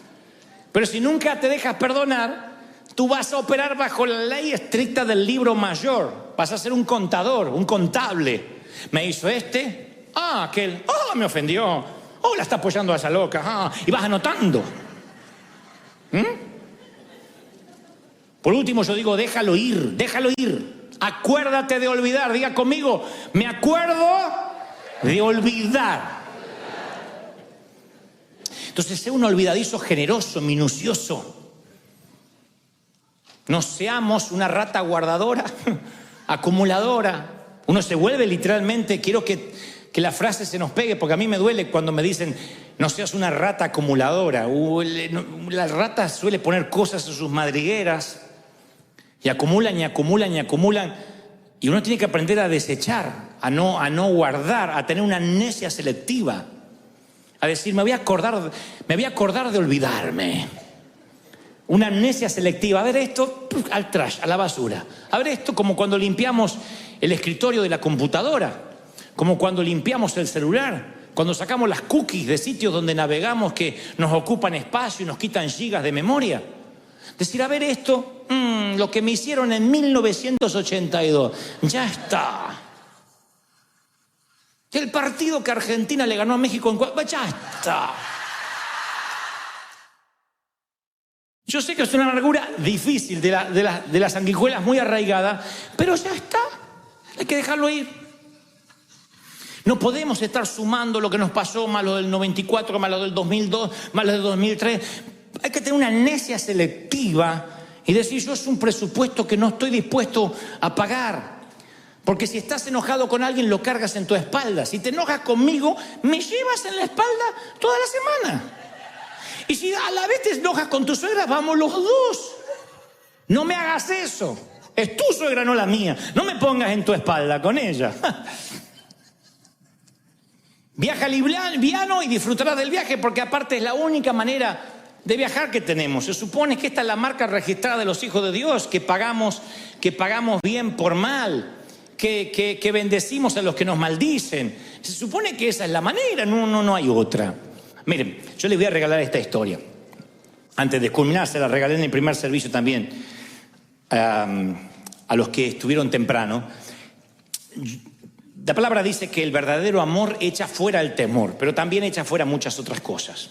Pero si nunca te dejas perdonar, tú vas a operar bajo la ley estricta del libro mayor. Vas a ser un contador, un contable. Me hizo aquel, me ofendió, la está apoyando a esa loca, y vas anotando. Por último yo digo, déjalo ir. Acuérdate de olvidar, diga conmigo, me acuerdo de olvidar. Entonces, sea un olvidadizo generoso, minucioso. No seamos una rata guardadora, acumuladora. Uno se vuelve literalmente, quiero que la frase se nos pegue, porque a mí me duele cuando me dicen, no seas una rata acumuladora. La rata suele poner cosas en sus madrigueras y acumulan. Y uno tiene que aprender a desechar, a no guardar, a tener una amnesia selectiva. A decir, me voy a acordar de olvidarme. Una amnesia selectiva. A ver esto, al trash, a la basura. A ver esto, como cuando limpiamos el escritorio de la computadora. Como cuando limpiamos el celular. Cuando sacamos las cookies de sitios donde navegamos que nos ocupan espacio y nos quitan gigas de memoria. Decir, a ver esto, lo que me hicieron en 1982. Ya está. El partido que Argentina le ganó a México ya está. Yo sé que es una amargura difícil, de las sanguijuelas muy arraigada, pero ya está, hay que dejarlo ir. No podemos estar sumando lo que nos pasó, más lo del 94, más lo del 2002, más lo del 2003. Hay que tener una amnesia selectiva y decir, yo es un presupuesto que no estoy dispuesto a pagar. Porque si estás enojado con alguien, lo cargas en tu espalda. Si te enojas conmigo, me llevas en la espalda toda la semana. Y si a la vez te enojas con tu suegra, vamos los dos. No me hagas eso. Es tu suegra, no la mía. No me pongas en tu espalda con ella. Viaja liviano y disfrutarás del viaje, porque aparte es la única manera de viajar que tenemos. Se supone que esta es la marca registrada de los hijos de Dios, que pagamos bien por mal, que bendecimos a los que nos maldicen. Se supone que esa es la manera, no hay otra. Miren, yo les voy a regalar esta historia. Antes de culminar, se la regalé en el primer servicio también a los que estuvieron temprano. La palabra dice que el verdadero amor echa fuera el temor, pero también echa fuera muchas otras cosas.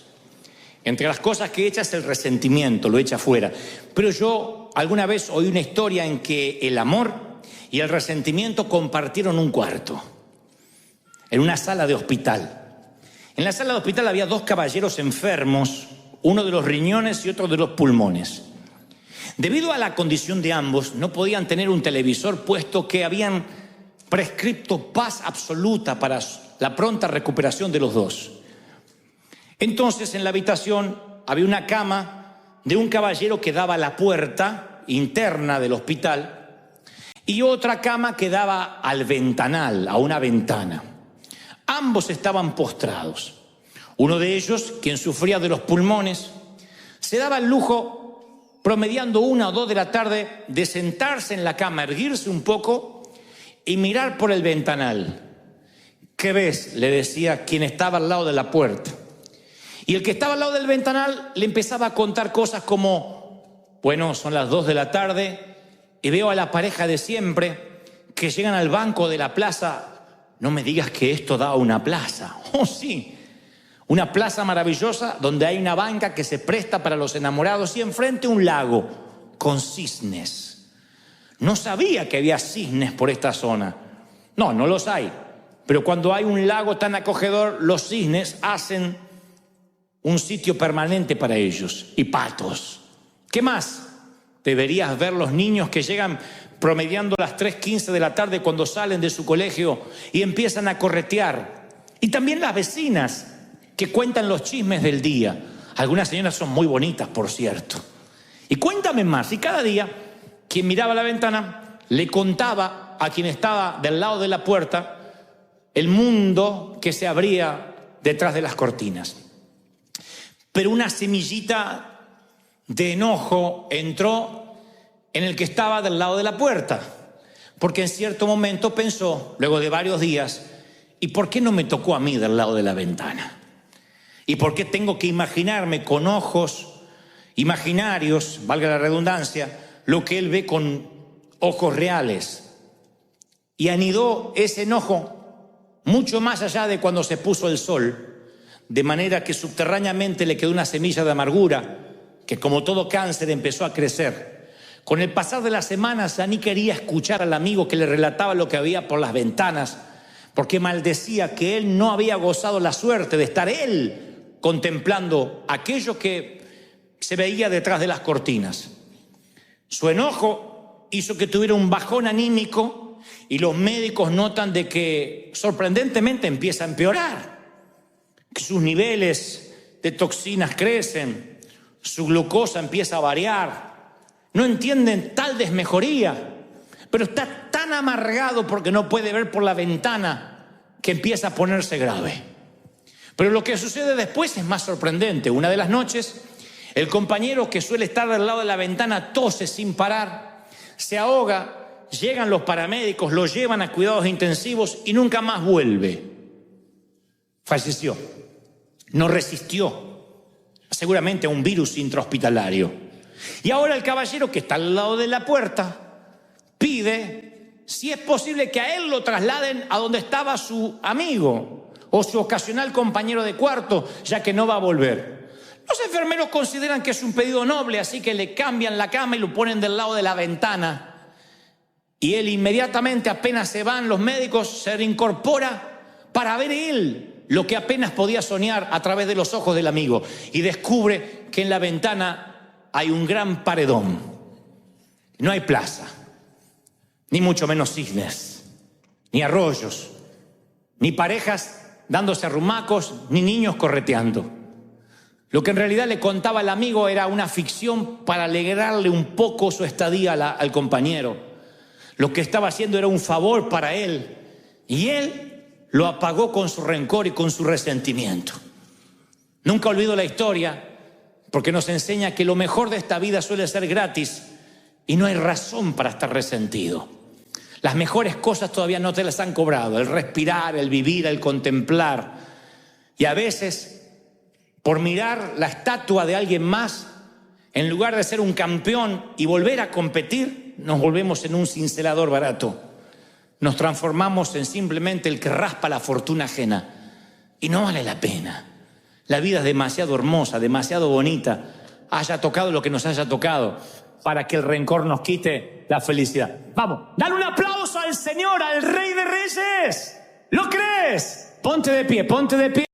Entre las cosas que echa es el resentimiento, lo echa fuera. Pero yo alguna vez oí una historia en que el amor y el resentimiento compartieron un cuarto, en una sala de hospital. En la sala de hospital había dos caballeros enfermos, uno de los riñones y otro de los pulmones. Debido a la condición de ambos, no podían tener un televisor, puesto que habían prescripto paz absoluta para la pronta recuperación de los dos. Entonces, en la habitación había una cama de un caballero que daba a la puerta interna del hospital y otra cama que daba al ventanal, a una ventana. Ambos estaban postrados. Uno de ellos, quien sufría de los pulmones, se daba el lujo, promediando 1 o 2 de la tarde, de sentarse en la cama, erguirse un poco y mirar por el ventanal. ¿Qué ves?, le decía quien estaba al lado de la puerta. Y el que estaba al lado del ventanal le empezaba a contar cosas como, bueno, son las 2 de la tarde y veo a la pareja de siempre que llegan al banco de la plaza. No me digas que esto da a una plaza. Oh, sí, una plaza maravillosa donde hay una banca que se presta para los enamorados y enfrente un lago con cisnes. No sabía que había cisnes por esta zona. No los hay. Pero cuando hay un lago tan acogedor, los cisnes hacen un sitio permanente para ellos. Y patos. ¿Qué más? Deberías ver los niños que llegan promediando las 3:15 de la tarde cuando salen de su colegio y empiezan a corretear. Y también las vecinas que cuentan los chismes del día. Algunas señoras son muy bonitas, por cierto. Y cuéntame más. Y cada día, quien miraba a la ventana le contaba a quien estaba del lado de la puerta el mundo que se abría detrás de las cortinas. Pero una semillita de enojo entró en el que estaba del lado de la puerta, porque en cierto momento pensó, luego de varios días, ¿y por qué no me tocó a mí del lado de la ventana? ¿Y por qué tengo que imaginarme con ojos imaginarios, valga la redundancia, lo que él ve con ojos reales? Y anidó ese enojo mucho más allá de cuando se puso el sol, de manera que subterráneamente le quedó una semilla de amargura que, como todo cáncer, empezó a crecer. Con el pasar de las semanas ya ni quería escuchar al amigo que le relataba lo que había por las ventanas, porque maldecía que él no había gozado la suerte de estar él contemplando aquello que se veía detrás de las cortinas. Su enojo hizo que tuviera un bajón anímico y los médicos notan de que sorprendentemente empieza a empeorar, que sus niveles de toxinas crecen, su glucosa empieza a variar. No entienden tal desmejoría, pero está tan amargado porque no puede ver por la ventana que empieza a ponerse grave. Pero lo que sucede después es más sorprendente. Una de las noches, el compañero que suele estar al lado de la ventana tose sin parar, se ahoga, llegan los paramédicos, lo llevan a cuidados intensivos y nunca más vuelve. Falleció. No resistió seguramente a un virus intrahospitalario. Y ahora el caballero que está al lado de la puerta pide si es posible que a él lo trasladen a donde estaba su amigo o su ocasional compañero de cuarto, ya que no va a volver. Los enfermeros consideran que es un pedido noble, así que le cambian la cama y lo ponen del lado de la ventana. Y él inmediatamente, apenas se van los médicos, se reincorpora para ver él lo que apenas podía soñar a través de los ojos del amigo. Y descubre que en la ventana hay un gran paredón. No hay plaza, ni mucho menos cisnes, ni arroyos, ni parejas dándose arrumacos, ni niños correteando. Lo que en realidad le contaba el amigo era una ficción para alegrarle un poco su estadía al compañero. Lo que estaba haciendo era un favor para él, y él lo apagó con su rencor y con su resentimiento. Nunca olvido la historia, porque nos enseña que lo mejor de esta vida suele ser gratis y no hay razón para estar resentido. Las mejores cosas todavía no te las han cobrado: el respirar, el vivir, el contemplar. Y a veces, por mirar la estatua de alguien más, en lugar de ser un campeón y volver a competir, nos volvemos en un cincelador barato. Nos transformamos en simplemente el que raspa la fortuna ajena. Y no vale la pena. La vida es demasiado hermosa, demasiado bonita, haya tocado lo que nos haya tocado, para que el rencor nos quite la felicidad. Vamos, dale un aplauso al Señor, al Rey de Reyes. ¿Lo crees? Ponte de pie, ponte de pie.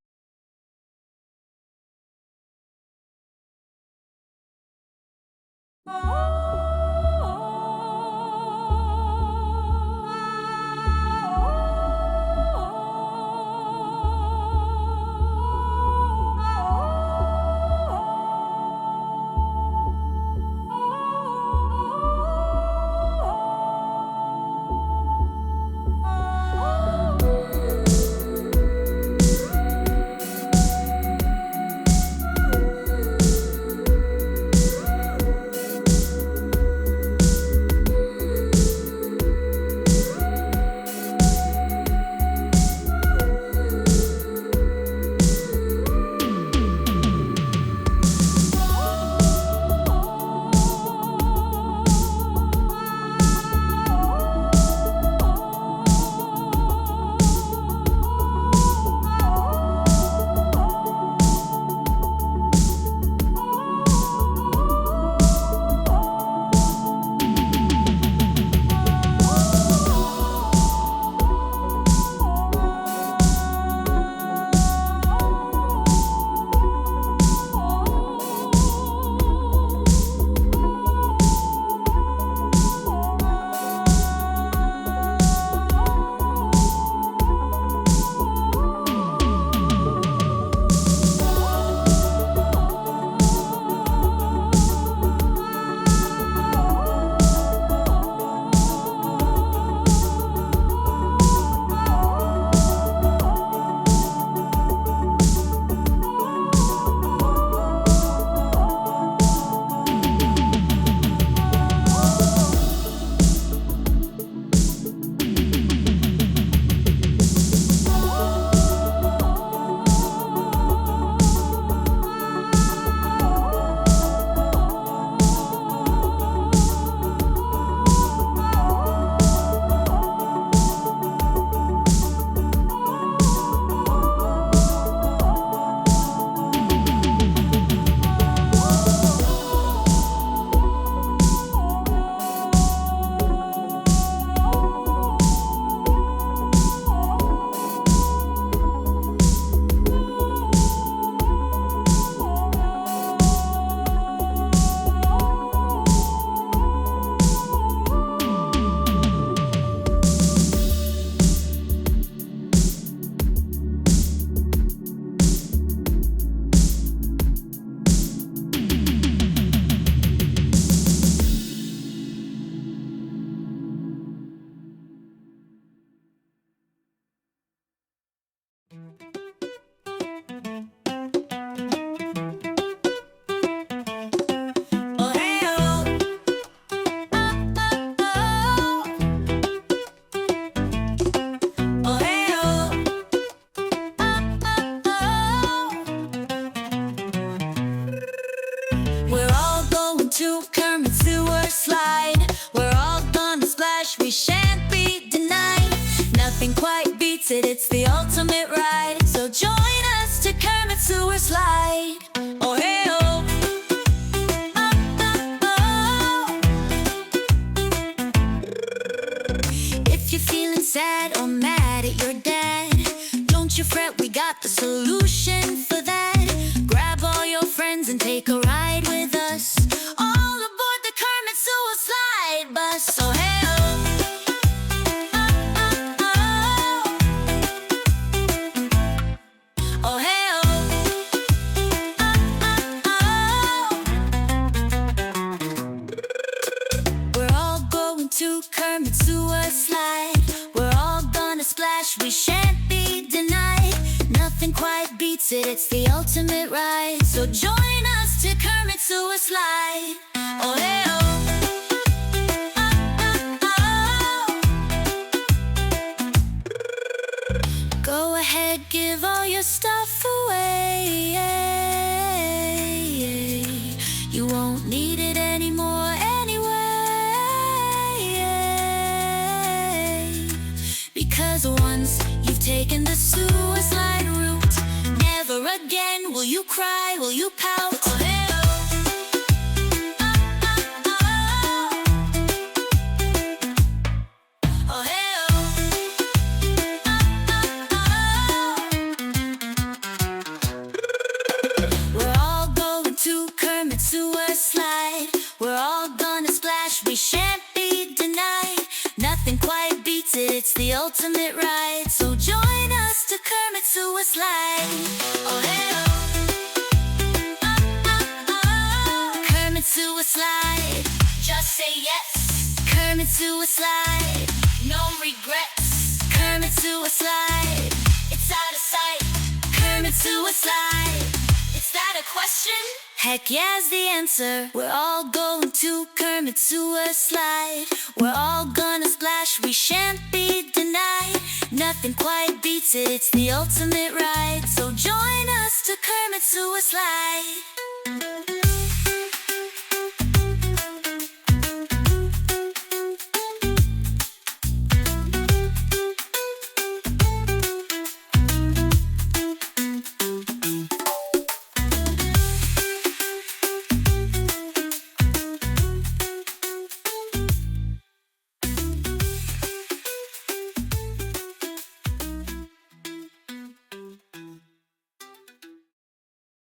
beats it, it's the ultimate ride. So join us to Kermit Sewer Slide. Oh hey, sad or mad at your dad. Don't you fret, we got the solution for that. Grab all your friends and take a ride with us. All aboard the Kermit Suicide Bus. So hey oh, oh hey oh, we're all going to Kermit Suicide. We're all gonna splash, we shan't be denied. Nothing quite beats it, it's the ultimate ride. So join us to Kermit Suicide. Oh hey oh, go ahead, give all your stuff away. You won't need it anymore anyway. Because once you've taken the suicide route, never again will you cry, will you pout. Oh, hey, oh. Oh, hey, oh. We're all going to Kermit Suicide. We're all gonna splash, we shan't be denied. Nothing quite beats it, it's the ultimate ride. So join us to Kermit Suicide. Oh hey oh, Kermit Suicide. Just say yes. Kermit Suicide. No regrets. Kermit Suicide. It's out of sight. Kermit Suicide. Is that a question? Heck yeah's the answer. We're all going to Kermit Suicide. We're all gonna splash, we shan't be denied. Nothing quite beats it, it's the ultimate ride. So join us to Kermit Suicide.